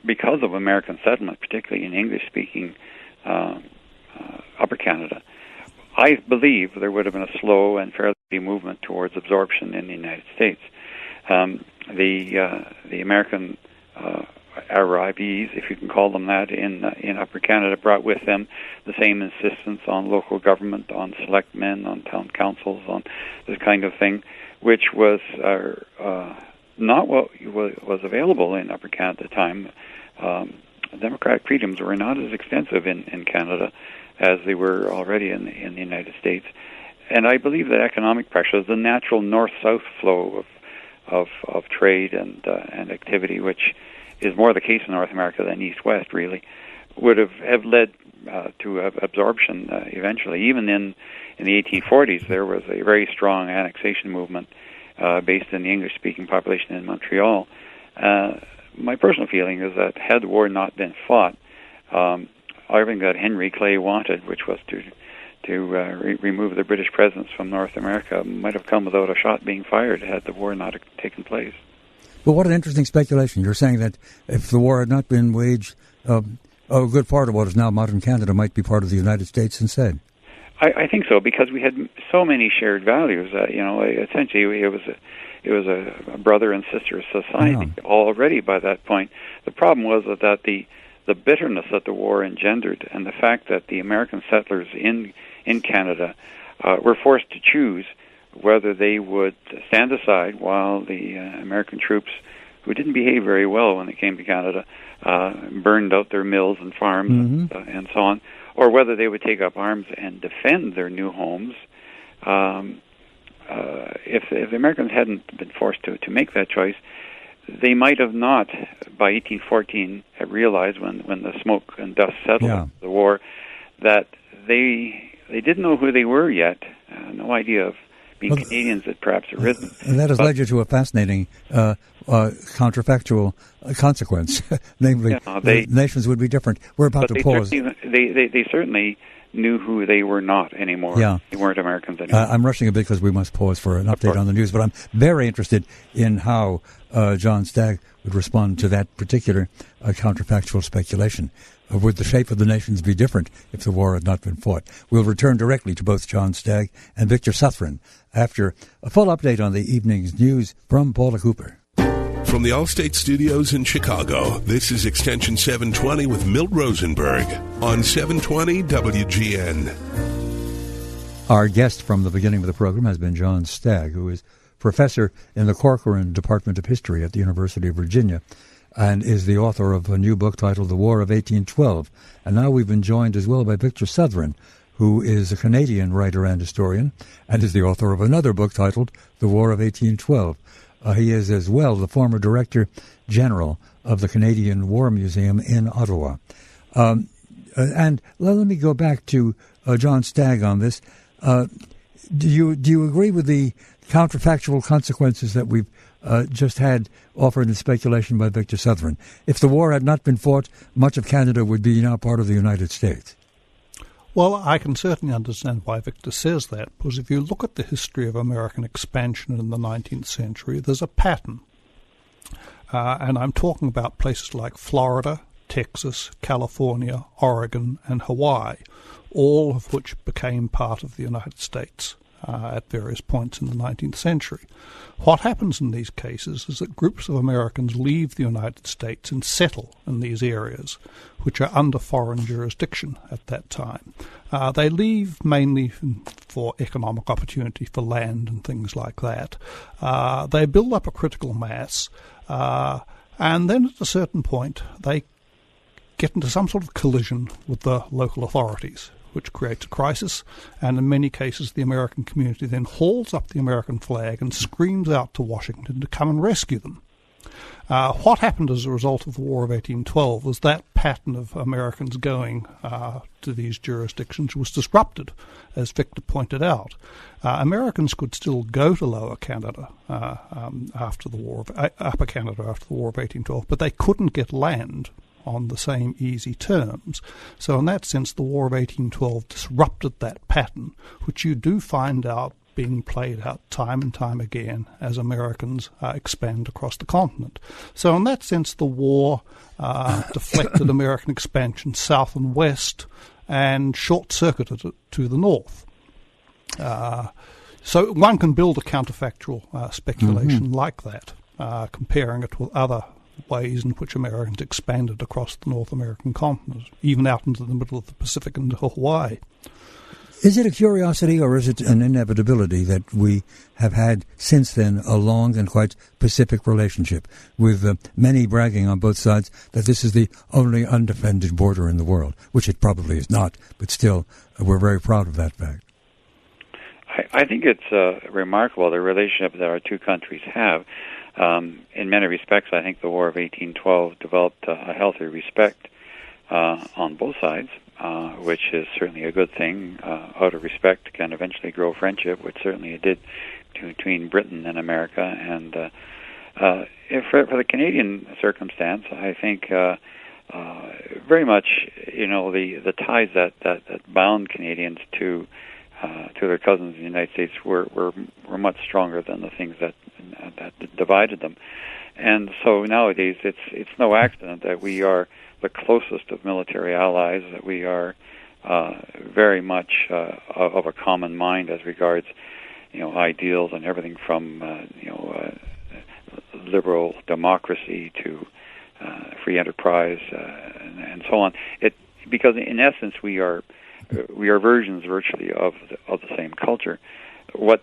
because of American settlement, particularly in English-speaking Upper Canada, I believe there would have been a slow and fairly steady movement towards absorption in the United States. The American arrivees, if you can call them that, in Upper Canada brought with them the same insistence on local government, on selectmen, on town councils, on this kind of thing, which was not what was available in Upper Canada at the time. Democratic freedoms were not as extensive in Canada as they were already in the United States. And I believe that economic pressures, the natural north-south flow of trade and activity, which is more the case in North America than east-west, really, would have led to absorption eventually. Even in the 1840s, there was a very strong annexation movement based in the English-speaking population in Montreal. My personal feeling is that had the war not been fought, everything that Henry Clay wanted, which was to remove the British presence from North America, might have come without a shot being fired had the war not taken place. Well, what an interesting speculation. You're saying that if the war had not been waged, a good part of what is now modern Canada might be part of the United States instead. I think so, because we had so many shared values. Essentially, it was a brother and sister society already by that point. The problem was that the bitterness that the war engendered, and the fact that the American settlers in Canada were forced to choose whether they would stand aside while the American troops, who didn't behave very well when they came to Canada, burned out their mills and farms and so on, or whether they would take up arms and defend their new homes. If the Americans hadn't been forced to make that choice, they might have not, by 1814, have realized when the smoke and dust settled of the war, that they didn't know who they were yet, no idea of being Canadians had perhaps arisen. And that has led you to a fascinating counterfactual consequence, namely, nations would be different. We're about to pause. They certainly knew who they were not anymore. Yeah. They weren't Americans anymore. I'm rushing a bit because we must pause for an update on the news, but I'm very interested in how John Stagg would respond to that particular counterfactual speculation. Would the shape of the nations be different if the war had not been fought? We'll return directly to both John Stagg and Victor Southron after a full update on the evening's news from Paula Cooper. From the Allstate Studios in Chicago, this is Extension 720 with Milt Rosenberg on 720 WGN. Our guest from the beginning of the program has been John Stagg, who is professor in the Corcoran Department of History at the University of Virginia and is the author of a new book titled The War of 1812. And now we've been joined as well by Victor Southron, who is a Canadian writer and historian and is the author of another book titled The War of 1812. He is as well the former Director General of the Canadian War Museum in Ottawa. And let me go back to John Stagg on this. Do you agree with the counterfactual consequences that we've just had offered in speculation by Victor Southron? If the war had not been fought, much of Canada would be now part of the United States. Well, I can certainly understand why Victor says that, because if you look at the history of American expansion in the 19th century, there's a pattern. And I'm talking about places like Florida, Texas, California, Oregon, and Hawaii, all of which became part of the United States at various points in the 19th century. What happens in these cases is that groups of Americans leave the United States and settle in these areas, which are under foreign jurisdiction at that time. They leave mainly for economic opportunity, for land and things like that. They build up a critical mass, and then at a certain point they get into some sort of collision with the local authorities, which creates a crisis, and in many cases the American community then hauls up the American flag and screams out to Washington to come and rescue them. What happened as a result of the War of 1812 was that pattern of Americans going to these jurisdictions was disrupted, as Victor pointed out. Americans could still go to Lower Canada after the War of Upper Canada after the War of 1812, but they couldn't get land on the same easy terms. So in that sense, the War of 1812 disrupted that pattern, which you do find out being played out time and time again as Americans expand across the continent. So in that sense, the war deflected American expansion south and west and short-circuited it to the north. So one can build a counterfactual speculation like that, comparing it with other ways in which Americans expanded across the North American continent, even out into the middle of the Pacific and Hawaii. Is it a curiosity or is it an inevitability that we have had since then a long and quite pacific relationship, with many bragging on both sides that this is the only undefended border in the world, which it probably is not, but still we're very proud of that fact? I think it's remarkable, the relationship that our two countries have. In many respects, I think the War of 1812 developed a healthy respect on both sides, which is certainly a good thing. Out of respect can eventually grow friendship, which certainly it did between Britain and America. And for the Canadian circumstance, I think very much, the ties that bound Canadians to their cousins in the United States were much stronger than the things that divided them. And so nowadays it's no accident that we are the closest of military allies, that we are very much of a common mind as regards ideals and everything from liberal democracy to free enterprise and so on. Because in essence we are versions virtually of the same culture. What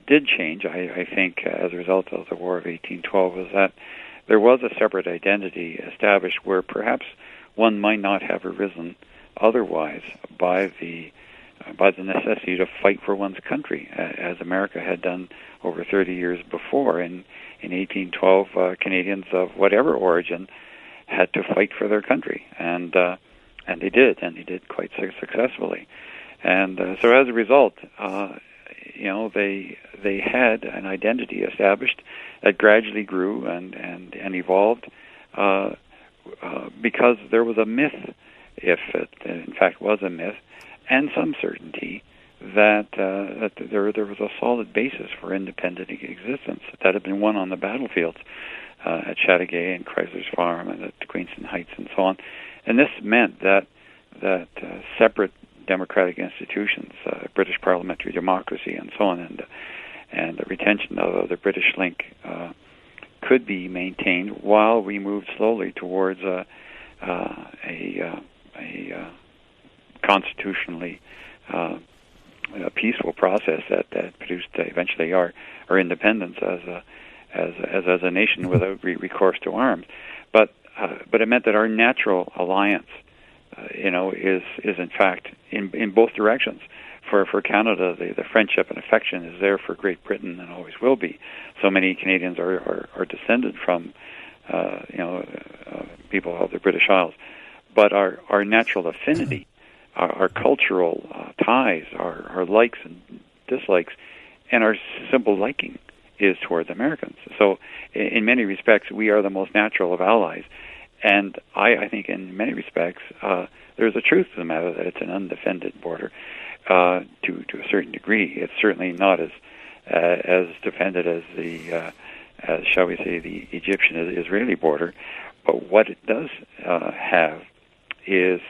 did change, I think, as a result of the War of 1812, was that there was a separate identity established where perhaps one might not have arisen otherwise by the necessity to fight for one's country, as America had done over 30 years before. In 1812, Canadians of whatever origin had to fight for their country, and they did quite successfully. And so as a result, they had an identity established that gradually grew and evolved because there was a myth, if it in fact was a myth, and some certainty that there was a solid basis for independent existence that had been won on the battlefields at Chateauguay and Chrysler's Farm and at Queenston Heights and so on. And this meant that separate democratic institutions, British parliamentary democracy and so on, and the retention of the British link could be maintained while we moved slowly towards a constitutionally a peaceful process that produced eventually our independence as a nation without recourse to arms. But it meant that our natural alliance, is in fact in both directions. For Canada, the friendship and affection is there for Great Britain and always will be. So many Canadians are descended from people of the British Isles. But our natural affinity, our cultural ties, our likes and dislikes, and our simple liking is towards Americans. So in many respects, we are the most natural of allies. And I think in many respects, there's a truth to the matter that it's an undefended border to a certain degree. It's certainly not as defended as as shall we say, the Egyptian-Israeli border. But what it does have is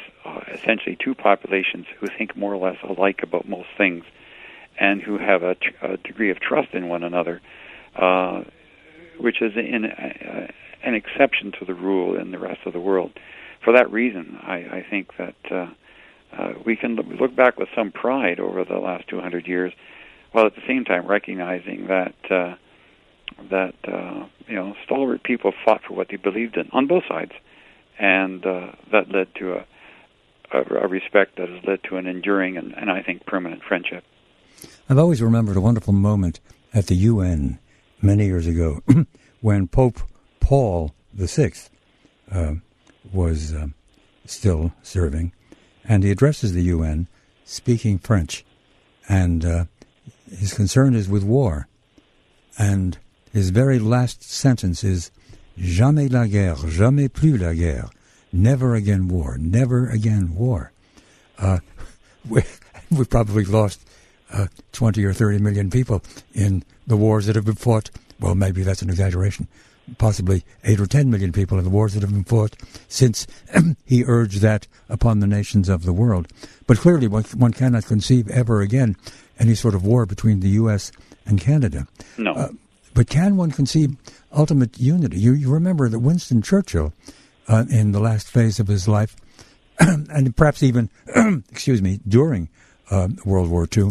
essentially two populations who think more or less alike about most things and who have a degree of trust in one another, which is an exception to the rule in the rest of the world. For that reason, I think that we can look back with some pride over the last 200 years, while at the same time recognizing that stalwart people fought for what they believed in on both sides, and that led to a respect that has led to an enduring and I think permanent friendship. I've always remembered a wonderful moment at the UN many years ago when Pope Paul VI was still serving, and he addresses the UN speaking French, and his concern is with war, and his very last sentence is "Jamais la guerre, jamais plus la guerre, never again war, never again war." We've probably lost 20 or 30 million people in the wars that have been fought. Well, maybe that's an exaggeration. Possibly 8 or 10 million people in the wars that have been fought since he urged that upon the nations of the world. But clearly one cannot conceive ever again any sort of war between the U.S. and Canada. No. But can one conceive ultimate unity? You remember that Winston Churchill, in the last phase of his life, and perhaps even, during World War II,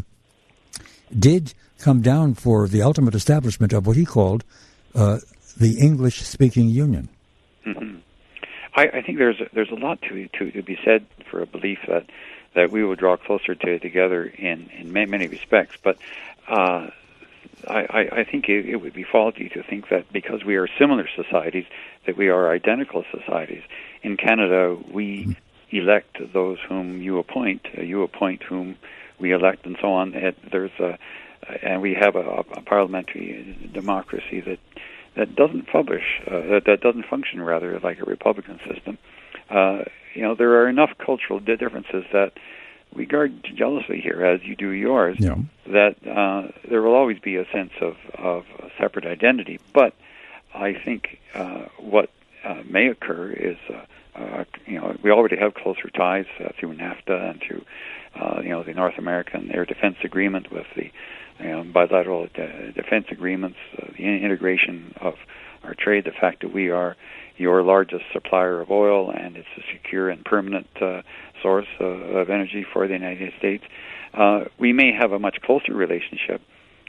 did come down for the ultimate establishment of what he called the English-speaking union. Mm-hmm. I think there's a lot to be said for a belief that we will draw closer together in many respects. But I think it would be faulty to think that because we are similar societies, that we are identical societies. In Canada, we elect those whom you appoint whom we elect, and so on. And we have a parliamentary democracy that doesn't that doesn't function rather like a republican system. There are enough cultural differences that we guard jealously here, as you do yours. Yeah. That there will always be a sense of separate identity. But I think what may occur is, we already have closer ties through NAFTA and through the North American Air Defense Agreement with the bilateral defense agreements, the integration of our trade, the fact that we are your largest supplier of oil and it's a secure and permanent source of energy for the United States. We may have a much closer relationship,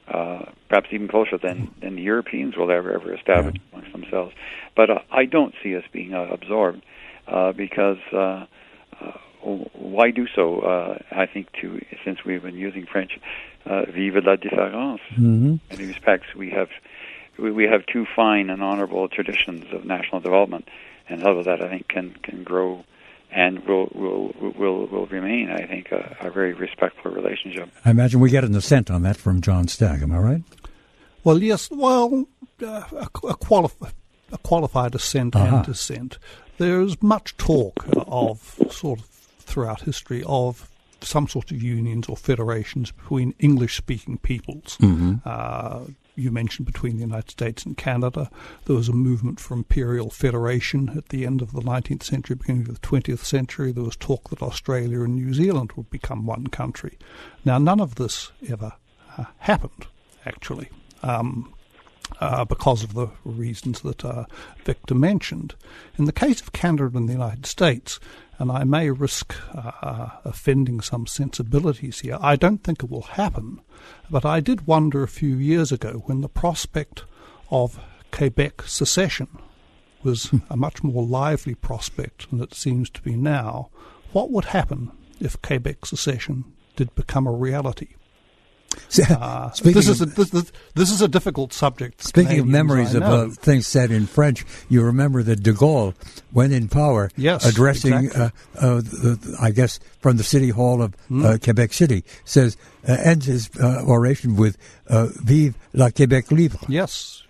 perhaps even closer than the Europeans will ever establish amongst themselves. But I don't see us being absorbed because why do so? I think since we've been using French, vive la différence. Mm-hmm. In many respects, we have two fine and honorable traditions of national development, and out of that, I think, can grow and will remain, I think, a very respectful relationship. I imagine we get an assent on that from John Stagg. Am I right? Well, yes. Well, a qualified assent and dissent. There's much talk of throughout history of some sort of unions or federations between English-speaking peoples. You mentioned between the United States and Canada. There was a movement for imperial federation at the end of the 19th century, beginning of the 20th century. There was talk that Australia and New Zealand would become one country. Now, none of this ever happened, actually, because of the reasons that Victor mentioned. In the case of Canada and the United States, and I may risk offending some sensibilities here, I don't think it will happen. But I did wonder a few years ago, when the prospect of Quebec Secession was a much more lively prospect than it seems to be now, what would happen if Quebec Secession did become a reality? This is a difficult subject. Speaking of memories of things said in French, you remember that de Gaulle, when in power, addressing, I guess, from the City Hall of Quebec City, ends his oration with "Vive la Québec libre." Yes.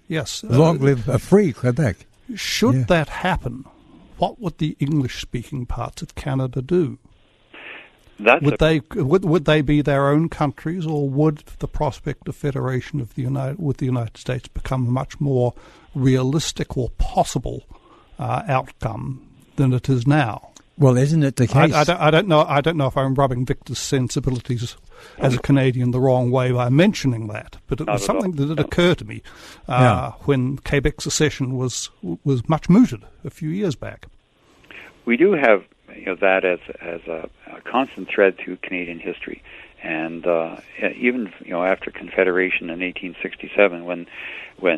Long live a free Quebec. Should that happen, what would the English-speaking parts of Canada do? Would they be their own countries, or would the prospect of federation of with the United States become a much more realistic or possible outcome than it is now? Well, isn't it the case? I don't know. I don't know if I'm rubbing Victor's sensibilities as a Canadian the wrong way by mentioning that, but it was something that did occur to me when Quebec Secession was much mooted a few years back. We do have that as a constant thread through Canadian history, and even after Confederation in 1867, when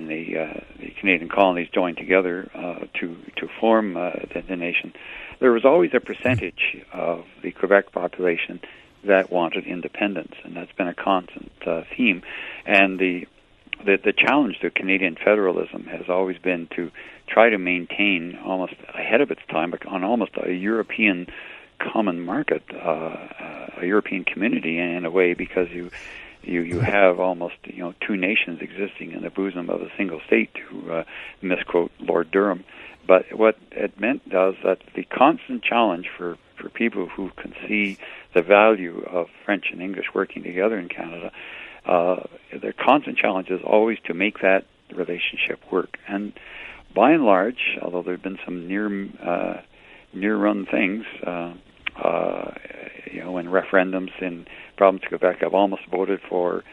the Canadian colonies joined together to form the nation, there was always a percentage of the Quebec population that wanted independence, and that's been a constant theme. And the challenge to Canadian federalism has always been to try to maintain, almost ahead of its time, on almost a European common market, a European community in a way, because you have almost two nations existing in the bosom of a single state, to misquote Lord Durham. But what it meant was that the constant challenge for people who can see the value of French and English working together in Canada, the constant challenge is always to make that relationship work. And by and large, although there have been some near-run things, in referendums in province of Quebec, I've almost voted for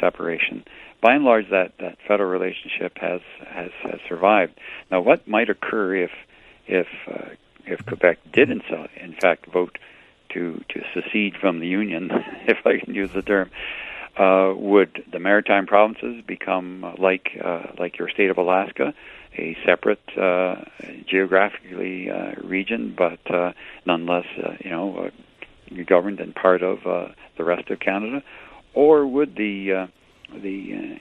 separation. By and large, that federal relationship has survived. Now, what might occur if Quebec did in fact vote to secede from the Union, if I can use the term? Would the maritime provinces become like your state of Alaska, a separate geographically region, but nonetheless, governed and part of the rest of Canada? Or would the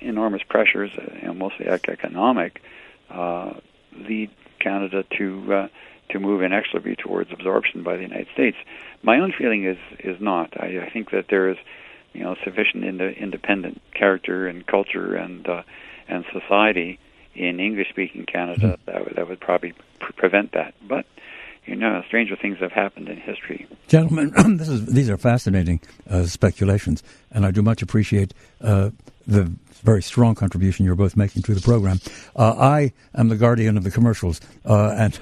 enormous pressures, mostly economic, lead Canada to move inexorably towards absorption by the United States? My own feeling is not. I think that there is sufficient independent character and culture and society in English-speaking Canada that would probably prevent that. But stranger things have happened in history. Gentlemen, these are fascinating speculations, and I do much appreciate the very strong contribution you're both making to the program. I am the guardian of the commercials, and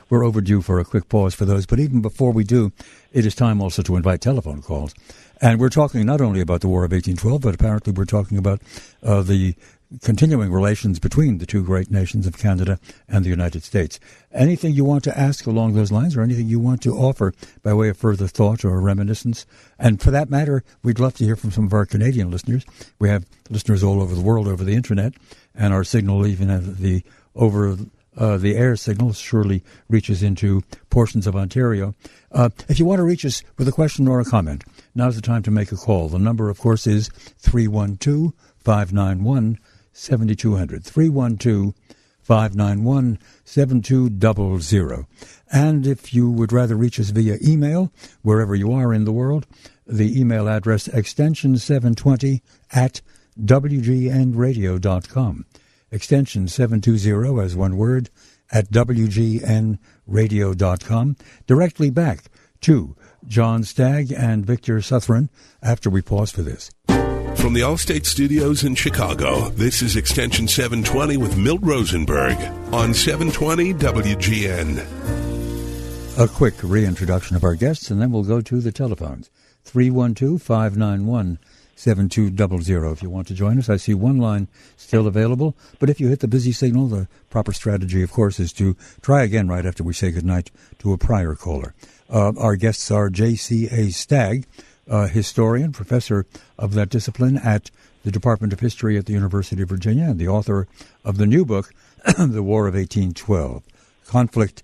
we're overdue for a quick pause for those. But even before we do, it is time also to invite telephone calls. And we're talking not only about the War of 1812, but apparently we're talking about the continuing relations between the two great nations of Canada and the United States. Anything you want to ask along those lines, or anything you want to offer by way of further thought or reminiscence? And for that matter, we'd love to hear from some of our Canadian listeners. We have listeners all over the world over the Internet, and our signal, even at the air signal, surely reaches into portions of Ontario. If you want to reach us with a question or a comment, now's the time to make a call. The number, of course, is 312-591-7200. 312-591-7200. And if you would rather reach us via email, wherever you are in the world, the email address extension 720 at wgnradio.com. Extension 720 as one word at wgnradio.com. Directly back to John Stagg and Victor Suthron, after we pause for this. From the Allstate Studios in Chicago, this is Extension 720 with Milt Rosenberg on 720 WGN. A quick reintroduction of our guests, and then we'll go to the telephones. 312-591-7200 if you want to join us. I see one line still available, but if you hit the busy signal, the proper strategy, of course, is to try again right after we say goodnight to a prior caller. Our guests are J.C.A. Stagg, historian, professor of that discipline at the Department of History at the University of Virginia, and the author of the new book, The War of 1812, Conflict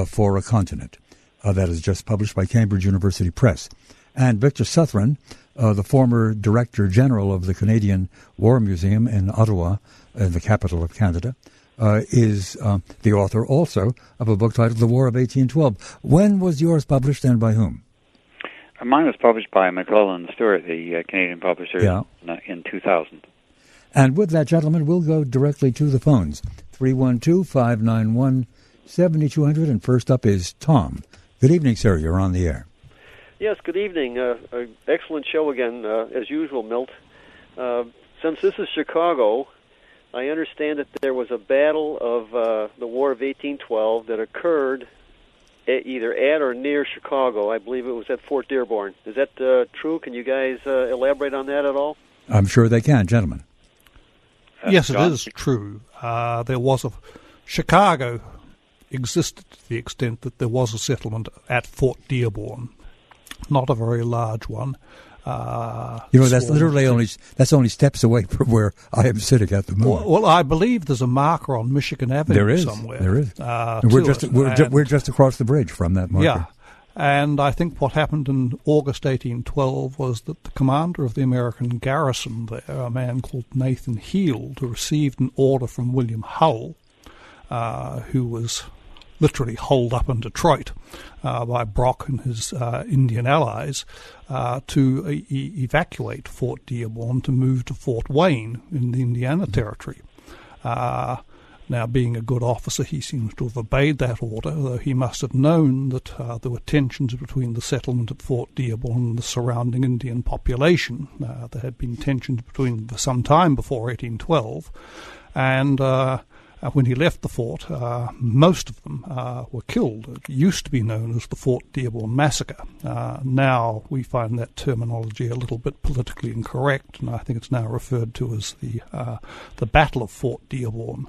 for a Continent. That is just published by Cambridge University Press. And Victor Suthron, the former Director General of the Canadian War Museum in Ottawa, the capital of Canada, is the author also of a book titled The War of 1812. When was yours published and by whom? Mine was published by McClellan Stewart, the Canadian publisher, in 2000. And with that, gentlemen, we'll go directly to the phones. 312-591-7200, and first up is Tom. Good evening, sir. You're on the air. Yes, good evening. Excellent show again, as usual, Milt. Since this is Chicago, I understand that there was a battle of the War of 1812 that occurred either at or near Chicago. I believe it was at Fort Dearborn. Is that true? Can you guys elaborate on that at all? I'm sure they can, gentlemen. Yes, John? it is true. There was Chicago existed to the extent that there was a settlement at Fort Dearborn, not a very large one. That's literally only steps away from where I am sitting at the moment. Well, I believe there's a marker on Michigan Avenue somewhere. There is. We're just across the bridge from that marker. Yeah, and I think what happened in August 1812 was that the commander of the American garrison there, a man called Nathan Heald, received an order from William Hull, who was literally holed up in Detroit by Brock and his Indian allies, to evacuate Fort Dearborn to move to Fort Wayne in the Indiana Territory. Now, being a good officer, he seems to have obeyed that order, though he must have known that there were tensions between the settlement at Fort Dearborn and the surrounding Indian population. There had been tensions between them for some time before 1812, and when he left the fort, most of them were killed. It used to be known as the Fort Dearborn Massacre. Now we find that terminology a little bit politically incorrect, and I think it's now referred to as the Battle of Fort Dearborn.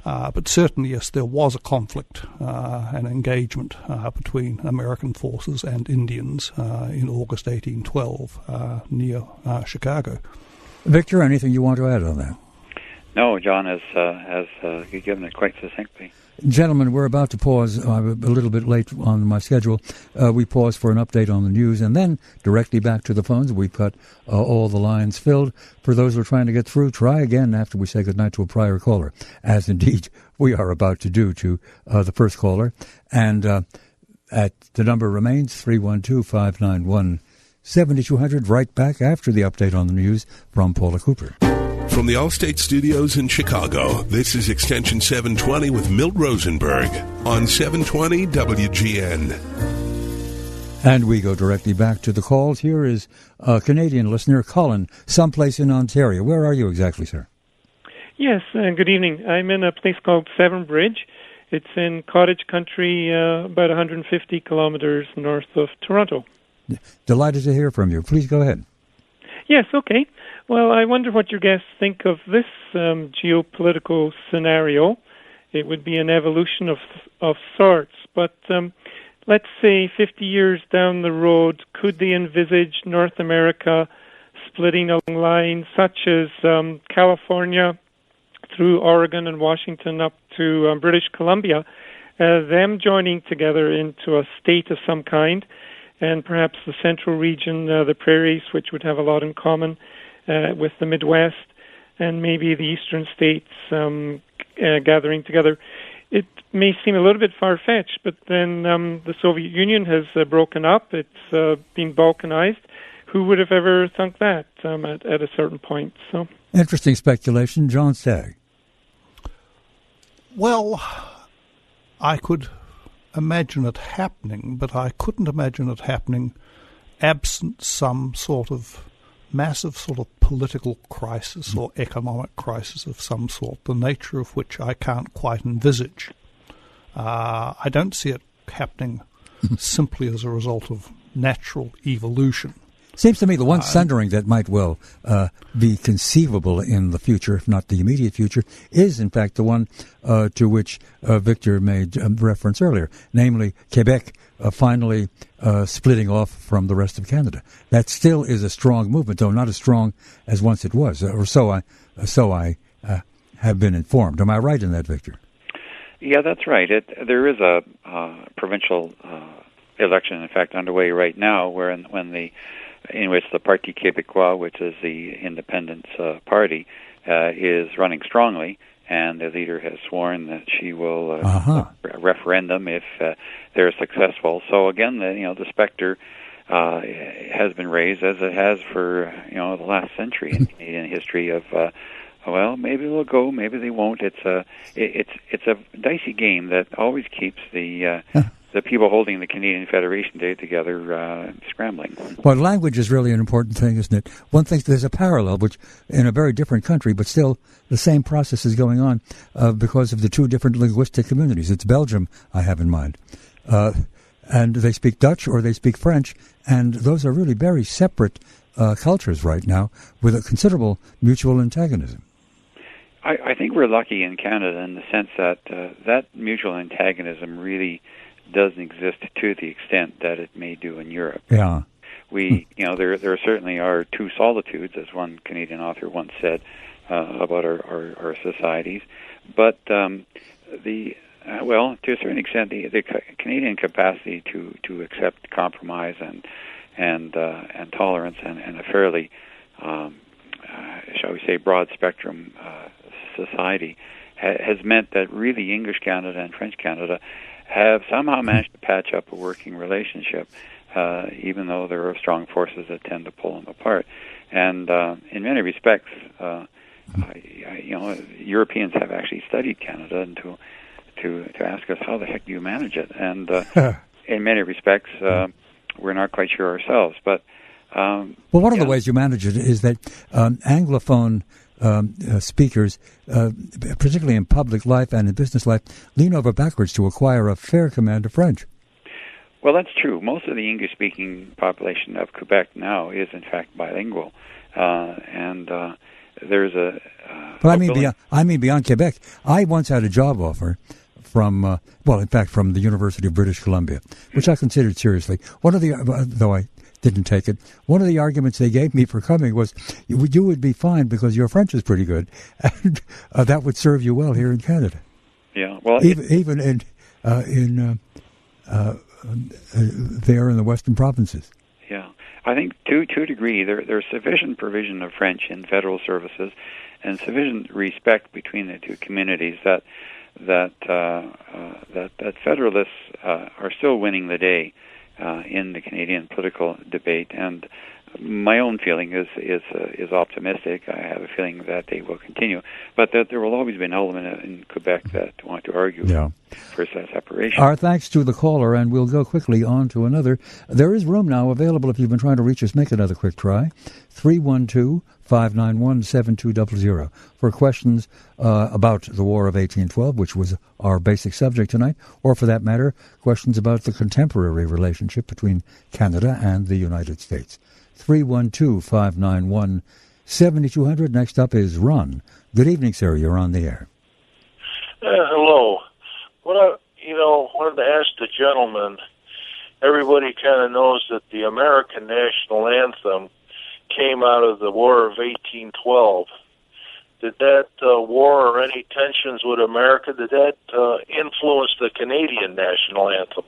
But certainly, yes, there was a conflict, an engagement between American forces and Indians in August 1812 near Chicago. Victor, anything you want to add on that? No, John has given it quite succinctly. Gentlemen, we're about to pause. I'm a little bit late on my schedule. We pause for an update on the news, and then directly back to the phones. We've got all the lines filled. For those who are trying to get through, try again after we say goodnight to a prior caller, as indeed we are about to do to the first caller. And the number remains 312-591-7200, right back after the update on the news from Paula Cooper. From the Allstate Studios in Chicago, this is Extension 720 with Milt Rosenberg on 720 WGN. And we go directly back to the calls. Here is a Canadian listener, Colin, someplace in Ontario. Where are you exactly, sir? Yes, good evening. I'm in a place called Severn Bridge. It's in cottage country, about 150 kilometers north of Toronto. Delighted to hear from you. Please go ahead. Yes, okay. Well, I wonder what your guests think of this geopolitical scenario. It would be an evolution of sorts, but let's say 50 years down the road, could they envisage North America splitting along lines such as California through Oregon and Washington up to British Columbia, them joining together into a state of some kind, and perhaps the central region, the prairies, which would have a lot in common with the Midwest, and maybe the eastern states gathering together. It may seem a little bit far-fetched, but then the Soviet Union has broken up. It's been balkanized. Who would have ever thunk that at a certain point? So, interesting speculation. John Stagg. Well, I could imagine it happening, but I couldn't imagine it happening absent some sort of massive sort of political crisis or economic crisis of some sort, the nature of which I can't quite envisage. I don't see it happening simply as a result of natural evolution. Seems to me the one sundering that might well be conceivable in the future, if not the immediate future, is in fact the one to which Victor made reference earlier, namely Quebec finally splitting off from the rest of Canada. That still is a strong movement, though not as strong as once it was, or so I have been informed. Am I right in that, Victor? Yeah, that's right. There is a provincial election, in fact, underway right now, in which the Parti Québécois, which is the independence party, is running strongly, and the leader has sworn that she will a referendum if they're successful. So again, the specter has been raised, as it has for the last century in Canadian history of. Well, maybe they'll go, maybe they won't. It's a dicey game that always keeps the people holding the Canadian Federation Day together scrambling. Well, language is really an important thing, isn't it? One thinks there's a parallel, which in a very different country, but still the same process is going on because of the two different linguistic communities. It's Belgium I have in mind. And they speak Dutch or they speak French, and those are really very separate cultures right now with a considerable mutual antagonism. I think we're lucky in Canada in the sense that that mutual antagonism really doesn't exist to the extent that it may do in Europe. Yeah. There certainly are two solitudes, as one Canadian author once said about our societies. But to a certain extent, the Canadian capacity to accept compromise and tolerance and a fairly, shall we say, broad spectrum society has meant that really English Canada and French Canada have somehow managed to patch up a working relationship, even though there are strong forces that tend to pull them apart. And in many respects, Europeans have actually studied Canada and to ask us, how the heck do you manage it? And in many respects, we're not quite sure ourselves. But one of the ways you manage it is that Anglophone speakers, particularly in public life and in business life, lean over backwards to acquire a fair command of French. Well, that's true. Most of the English-speaking population of Quebec now is, in fact, bilingual, and there's a. But I mean beyond Quebec. I once had a job offer from, from the University of British Columbia, which I considered seriously. Though I didn't take it. One of the arguments they gave me for coming was, you would be fine because your French is pretty good, and that would serve you well here in Canada. Yeah, well, even in there in the western provinces. Yeah, I think to a degree there's sufficient provision of French in federal services, and sufficient respect between the two communities that Federalists are still winning the day in the Canadian political debate, and my own feeling is optimistic. I have a feeling that they will continue, but that there will always be an element in Quebec that want to argue for separation. Our thanks to the caller, and we'll go quickly on to another. There is room now available if you've been trying to reach us. Make another quick try. 312-591-7200 for questions about the War of 1812, which was our basic subject tonight, or for that matter, questions about the contemporary relationship between Canada and the United States. 312-591-7200. Next up is Ron. Good evening, sir. You're on the air. Hello. What I wanted to ask the gentleman, everybody kind of knows that the American national anthem came out of the War of 1812. Did that war or any tensions with America, did that influence the Canadian national anthem?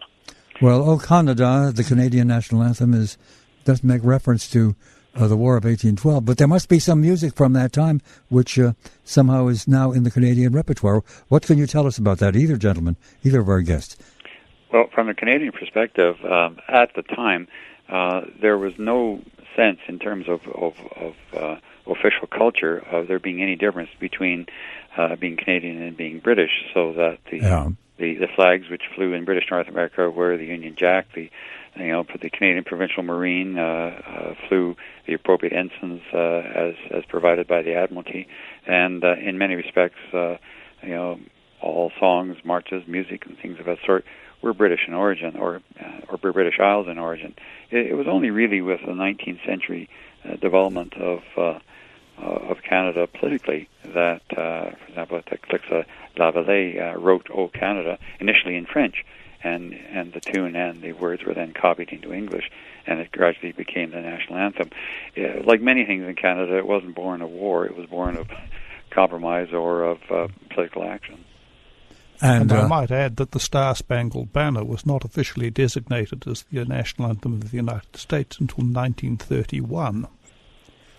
Well, O Canada, the Canadian national anthem, doesn't make reference to the War of 1812, but there must be some music from that time which somehow is now in the Canadian repertoire. What can you tell us about that, either of our guests? Well, from a Canadian perspective, at the time, there was no sense in terms of official culture of there being any difference between being Canadian and being British, so that the flags which flew in British North America were the Union Jack. The Canadian Provincial Marine flew the appropriate ensigns as provided by the Admiralty, and in many respects, all songs, marches, music, and things of that sort were British in origin, or British Isles in origin. It was only really with the 19th century development of Canada politically that, for example, Teclixa Lavallee wrote "O Canada" initially in French, and the tune and the words were then copied into English, and it gradually became the national anthem. Like many things in Canada, it wasn't born of war; it was born of compromise or of political action. And I might add that the Star-Spangled Banner was not officially designated as the national anthem of the United States until 1931,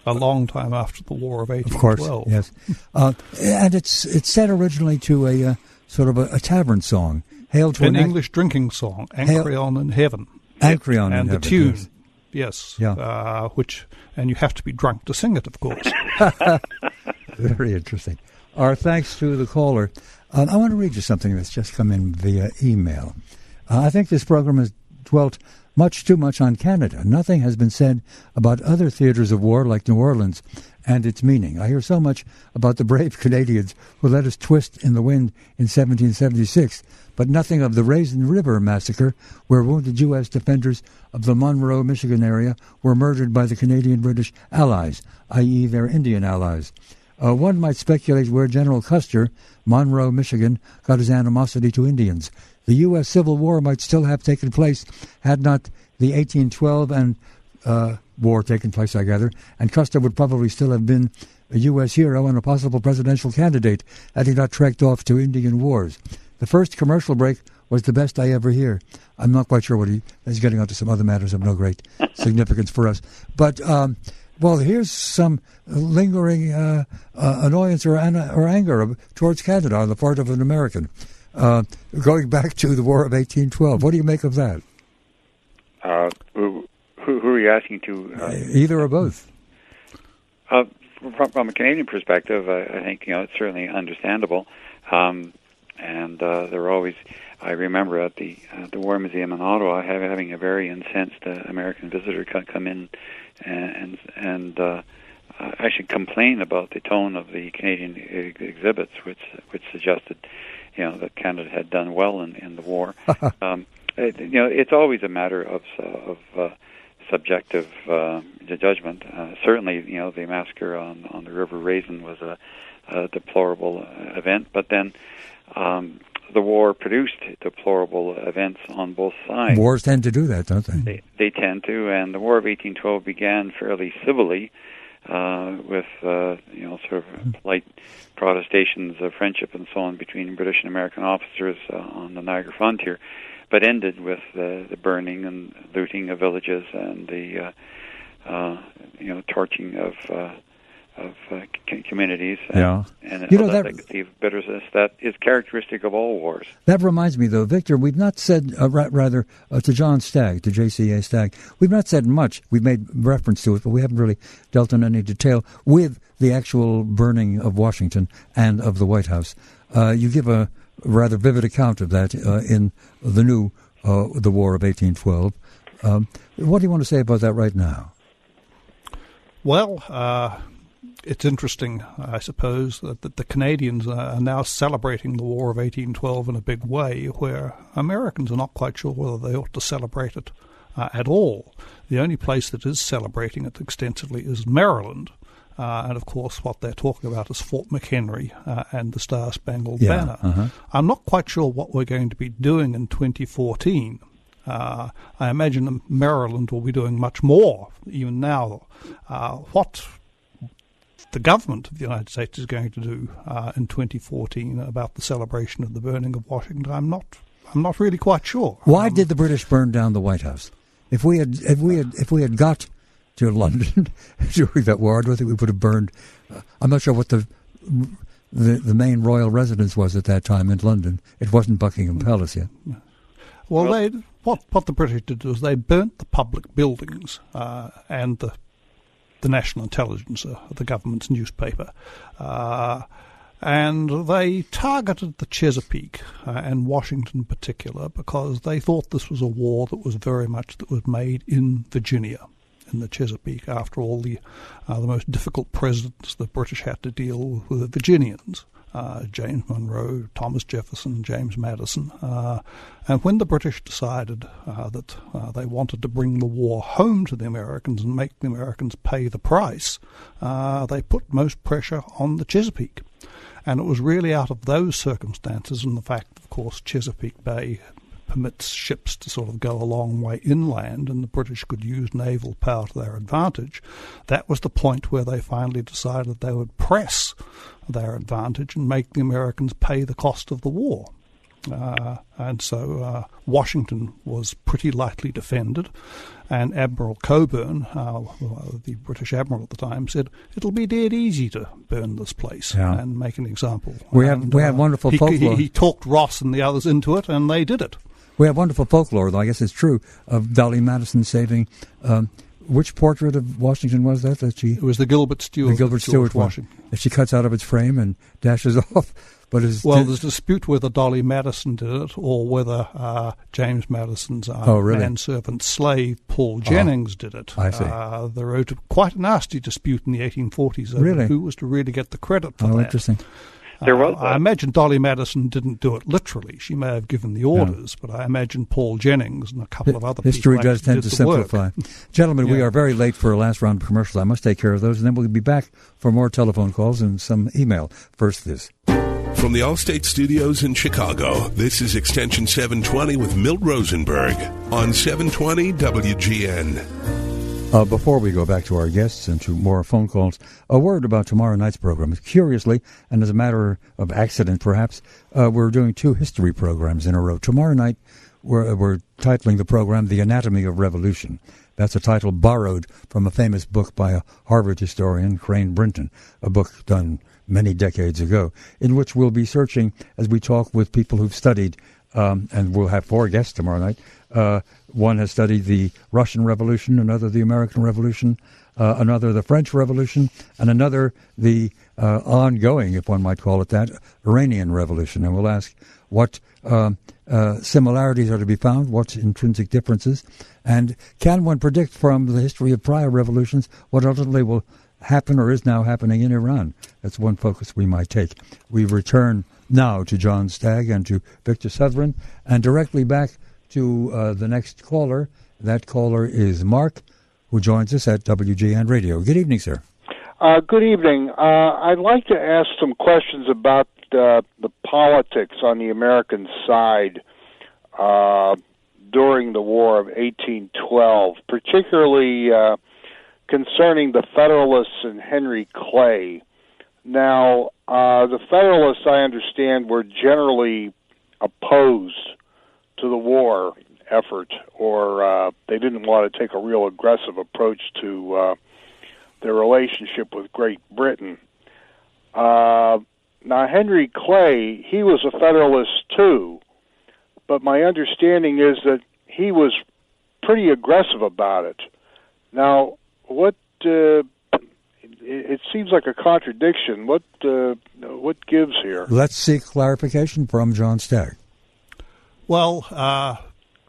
a long time after the War of 1812. Of course, yes. And it's set originally to a sort of a tavern song. Hail to an English drinking song, Anchorage in Heaven. Anchorage in Heaven. And the tune, yes. Yeah. And you have to be drunk to sing it, of course. Very interesting. Our thanks to the caller. I want to read you something that's just come in via email. I think this program has dwelt much too much on Canada. Nothing has been said about other theaters of war like New Orleans and its meaning. I hear so much about the brave Canadians who let us twist in the wind in 1776, but nothing of the Raisin River massacre, where wounded U.S. defenders of the Monroe, Michigan area were murdered by the Canadian-British allies, i.e. their Indian allies. One might speculate where General Custer, Monroe, Michigan, got his animosity to Indians. The U.S. Civil War might still have taken place had not the 1812 war taken place, I gather, and Custer would probably still have been a U.S. hero and a possible presidential candidate had he not trekked off to Indian wars. The first commercial break was the best I ever hear. I'm not quite sure what he's getting onto some other matters of no great significance for us. But, well, here's some lingering annoyance or anger towards Canada on the part of an American. Going back to the War of 1812, what do you make of that? Who are you asking to? Either or both. From a Canadian perspective, I think it's certainly understandable, and there were always. I remember at the War Museum in Ottawa having a very incensed American visitor come in and actually complain about the tone of the Canadian exhibits, which suggested that Canada had done well in the war. It's always a matter of subjective judgment. Certainly, the massacre on the River Raisin was a deplorable event, but then the war produced deplorable events on both sides. Wars tend to do that, don't they? They tend to, and the War of 1812 began fairly civilly with sort of polite protestations of friendship and so on between British and American officers on the Niagara frontier, but ended with the burning and looting of villages and the torching of communities, and that legacy of bitterness that is characteristic of all wars. That reminds me, though, Victor, we've not said, to John Stagg, to JCA Stagg, we've not said much. We've made reference to it, but we haven't really dealt in any detail with the actual burning of Washington and of the White House. You give a rather vivid account of that in the new The War of 1812. What do you want to say about that right now? Well, it's interesting, I suppose, that the Canadians are now celebrating the War of 1812 in a big way, where Americans are not quite sure whether they ought to celebrate it at all. The only place that is celebrating it extensively is Maryland, and of course what they're talking about is Fort McHenry and the Star-Spangled Banner. Uh-huh. I'm not quite sure what we're going to be doing in 2014. I imagine Maryland will be doing much more, even now. What the government of the United States is going to do in 2014 about the celebration of the burning of Washington, I'm not really quite sure. Why did the British burn down the White House? If we had got to London during that war, I don't think we would have burned. I'm not sure what the main royal residence was at that time in London. It wasn't Buckingham Palace yet. Well, what the British did was they burnt the public buildings and the National Intelligence, the government's newspaper. And they targeted the Chesapeake and Washington in particular because they thought this was a war that was made in Virginia, in the Chesapeake. After all, the most difficult presidents the British had to deal with were the Virginians. James Monroe, Thomas Jefferson, James Madison. And when the British decided that they wanted to bring the war home to the Americans and make the Americans pay the price, they put most pressure on the Chesapeake. And it was really out of those circumstances, and the fact, of course, Chesapeake Bay permits ships to sort of go a long way inland, and the British could use naval power to their advantage. That was the point where they finally decided they would press their advantage and make the Americans pay the cost of the war. And so Washington was pretty lightly defended, and Admiral Cockburn, the British admiral at the time, said it'll be dead easy to burn this place and make an example. We have wonderful folklore. He talked Ross and the others into it, and they did it. We have wonderful folklore, though I guess it's true, of Dolly Madison saving. Which portrait of Washington was that she? It was the Gilbert Stuart. The Gilbert Stuart Washington. That she cuts out of its frame and dashes off. But there's a dispute whether Dolly Madison did it or whether James Madison's manservant slave Paul Jennings did it. I see. There was quite a nasty dispute in the 1840s over who was to really get the credit for that. Oh, interesting. I imagine Dolly Madison didn't do it literally. She may have given the orders, but I imagine Paul Jennings and a couple of other history people does tend to simplify. Gentlemen, we are very late for a last round of commercials. I must take care of those, and then we'll be back for more telephone calls and some email. First, this. From the Allstate Studios in Chicago, this is Extension 720 with Milt Rosenberg on 720 WGN. Before we go back to our guests and to more phone calls, a word about tomorrow night's program. Curiously, and as a matter of accident perhaps, we're doing two history programs in a row. Tomorrow night, we're titling the program The Anatomy of Revolution. That's a title borrowed from a famous book by a Harvard historian, Crane Brinton, a book done many decades ago, in which we'll be searching as we talk with people who've studied, and we'll have four guests tomorrow night. One has studied the Russian Revolution, another the American Revolution, another the French Revolution, and another the ongoing, if one might call it that, Iranian Revolution. And we'll ask what similarities are to be found, what intrinsic differences, and can one predict from the history of prior revolutions what ultimately will happen or is now happening in Iran? That's one focus we might take. We return now to John Stagg and to Victor Sotheran, and directly back to the next caller. That caller is Mark, who joins us at WGN Radio. Good evening, sir. Good evening. I'd like to ask some questions about the politics on the American side during the War of 1812, particularly concerning the Federalists and Henry Clay. Now, the Federalists, I understand, were generally opposed to the war effort, or they didn't want to take a real aggressive approach to their relationship with Great Britain. Now, Henry Clay, he was a Federalist too, but my understanding is that he was pretty aggressive about it. Now, what it seems like a contradiction. What gives here? Let's seek clarification from John Stagg. Well,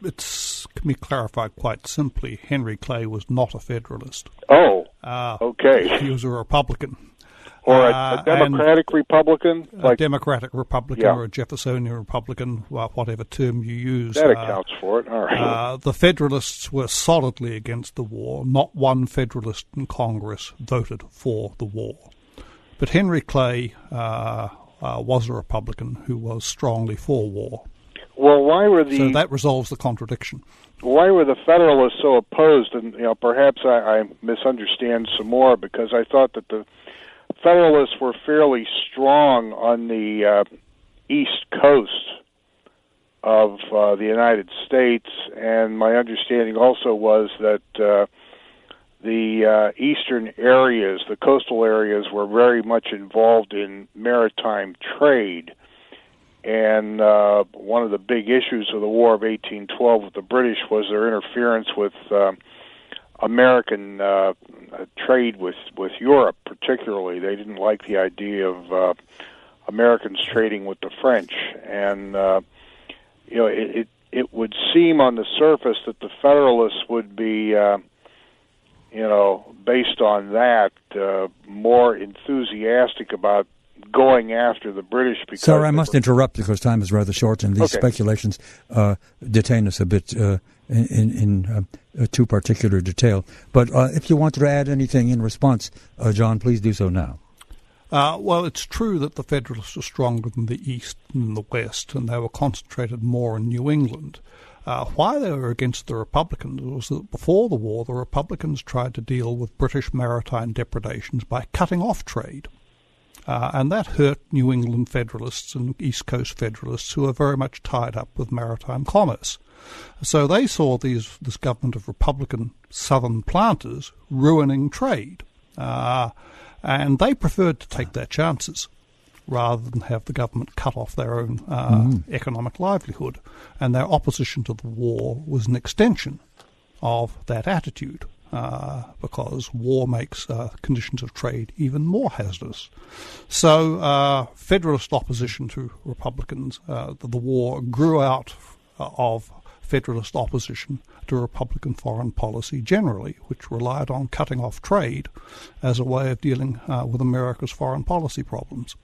it can be clarified quite simply. Henry Clay was not a Federalist. Oh, okay. He was a Republican. Or a Democratic Republican? A Democratic Republican or a Jeffersonian Republican, whatever term you use. That accounts for it. All right. The Federalists were solidly against the war. Not one Federalist in Congress voted for the war. But Henry Clay was a Republican who was strongly for war. Well, why were So that resolves the contradiction. Why were the Federalists so opposed? And perhaps I misunderstand some more, because I thought that the Federalists were fairly strong on the east coast of the United States, and my understanding also was that the eastern areas, the coastal areas, were very much involved in maritime trade. And one of the big issues of the War of 1812 with the British was their interference with American trade with Europe, particularly. They didn't like the idea of Americans trading with the French. And, it would seem on the surface that the Federalists would be, based on that, more enthusiastic about going after the British. Because Sir, I must interrupt because time is rather short, and these speculations detain us a bit in too particular detail. But if you wanted to add anything in response, John, please do so now. Well, it's true that the Federalists are stronger than the East and the West, and they were concentrated more in New England. Why they were against the Republicans was that before the war, the Republicans tried to deal with British maritime depredations by cutting off trade. And that hurt New England Federalists and East Coast Federalists, who are very much tied up with maritime commerce. So they saw this government of Republican Southern planters ruining trade. And they preferred to take their chances rather than have the government cut off their own economic livelihood. And their opposition to the war was an extension of that attitude, because war makes conditions of trade even more hazardous. So Federalist opposition to Republicans, the war grew out of Federalist opposition to Republican foreign policy generally, which relied on cutting off trade as a way of dealing with America's foreign policy problems.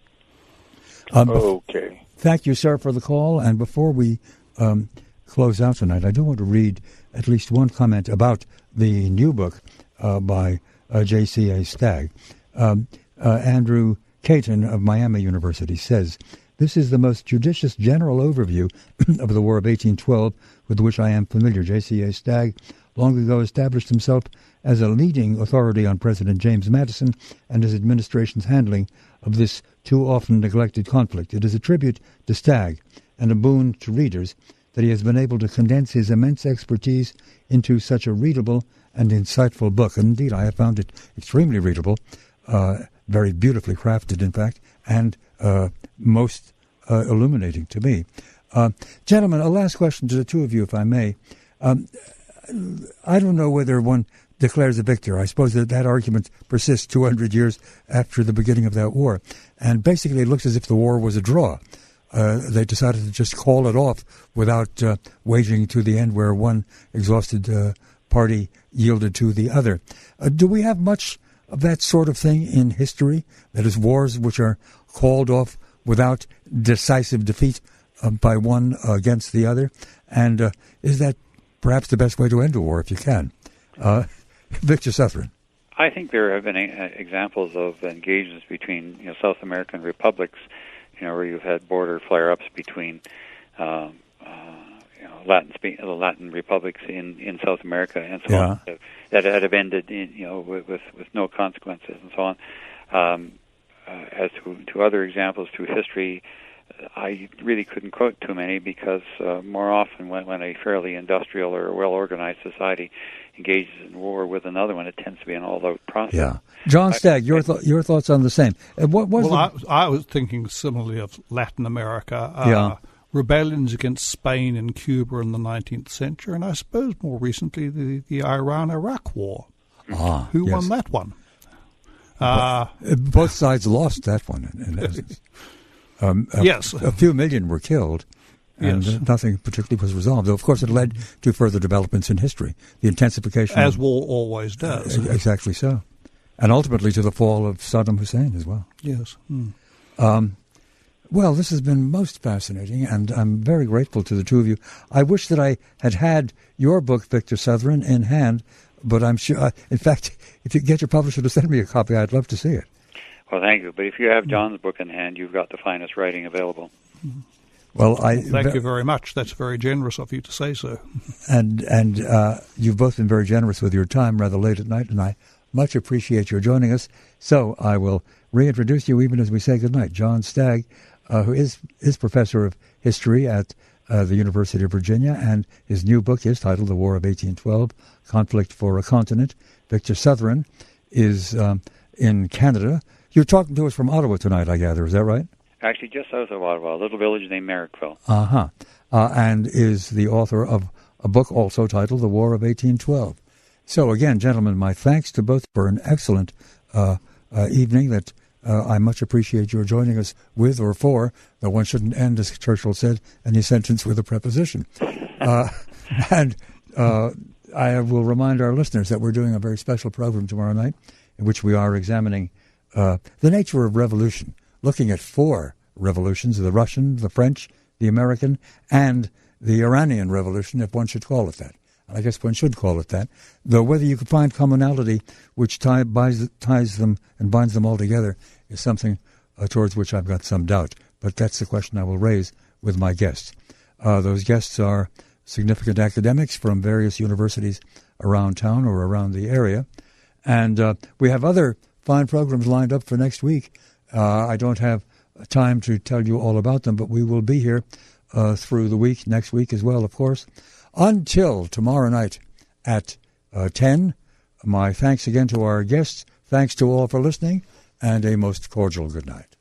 Okay. Thank you, sir, for the call. And before we close out tonight, I do want to read at least one comment about the new book by J.C.A. Stagg. Andrew Caton of Miami University says, "This is the most judicious general overview of the War of 1812 with which I am familiar. J.C.A. Stagg long ago established himself as a leading authority on President James Madison and his administration's handling of this too often neglected conflict. It is a tribute to Stagg and a boon to readers that he has been able to condense his immense expertise into such a readable and insightful book." And indeed, I have found it extremely readable, very beautifully crafted, in fact, and most illuminating to me. Gentlemen, a last question to the two of you, if I may. I don't know whether one declares a victor. I suppose that argument persists 200 years after the beginning of that war. And basically it looks as if the war was a draw. They decided to just call it off without waging to the end where one exhausted party yielded to the other. Do we have much of that sort of thing in history? That is, wars which are called off without decisive defeat by one against the other? And is that perhaps the best way to end a war, if you can? Victor Southron. I think there have been examples of engagements between South American republics, where you've had border flare-ups between Latin republics in South America and so on, that have ended with no consequences and so on. As to other examples through history, I really couldn't quote too many because more often when a fairly industrial or well-organized society engages in war with another one, it tends to be an all-out process. Yeah. John Stagg, your thoughts on the same? I was thinking similarly of Latin America. Rebellions against Spain and Cuba in the 19th century, and I suppose more recently the Iran-Iraq War. Who won that one? Both sides lost that one, in essence. Yes. A few million were killed, and nothing particularly was resolved. Though, of course, it led to further developments in history. The intensification... As war always does. Exactly so. And ultimately to the fall of Saddam Hussein as well. Yes. Well, this has been most fascinating, and I'm very grateful to the two of you. I wish that I had your book, Victor Southron, in hand, but I'm sure... in fact, if you get your publisher to send me a copy, I'd love to see it. Well, thank you. But if you have John's book in hand, you've got the finest writing available. Well, thank you very much. That's very generous of you to say so. And you've both been very generous with your time rather late at night, and I much appreciate your joining us. So I will reintroduce you even as we say goodnight. John Stagg, who is professor of history at the University of Virginia, and his new book is titled The War of 1812, Conflict for a Continent. Victor Southron is in Canada. You're talking to us from Ottawa tonight, I gather. Is that right? Actually, just south of Ottawa, a little village named Merrickville. And is the author of a book also titled The War of 1812. So again, gentlemen, my thanks to both for an excellent evening that I much appreciate your joining us with or for, though one shouldn't end, as Churchill said, any sentence with a preposition. And I will remind our listeners that we're doing a very special program tomorrow night in which we are examining the nature of revolution, looking at 4 revolutions, the Russian, the French, the American, and the Iranian Revolution, if one should call it that. I guess one should call it that, though whether you can find commonality which ties them and binds them all together is something towards which I've got some doubt. But that's the question I will raise with my guests. Those guests are significant academics from various universities around town or around the area. And we have other fine programs lined up for next week. I don't have time to tell you all about them, but we will be here through the week, next week as well, of course. Until tomorrow night at 10, my thanks again to our guests. Thanks to all for listening, and a most cordial good night.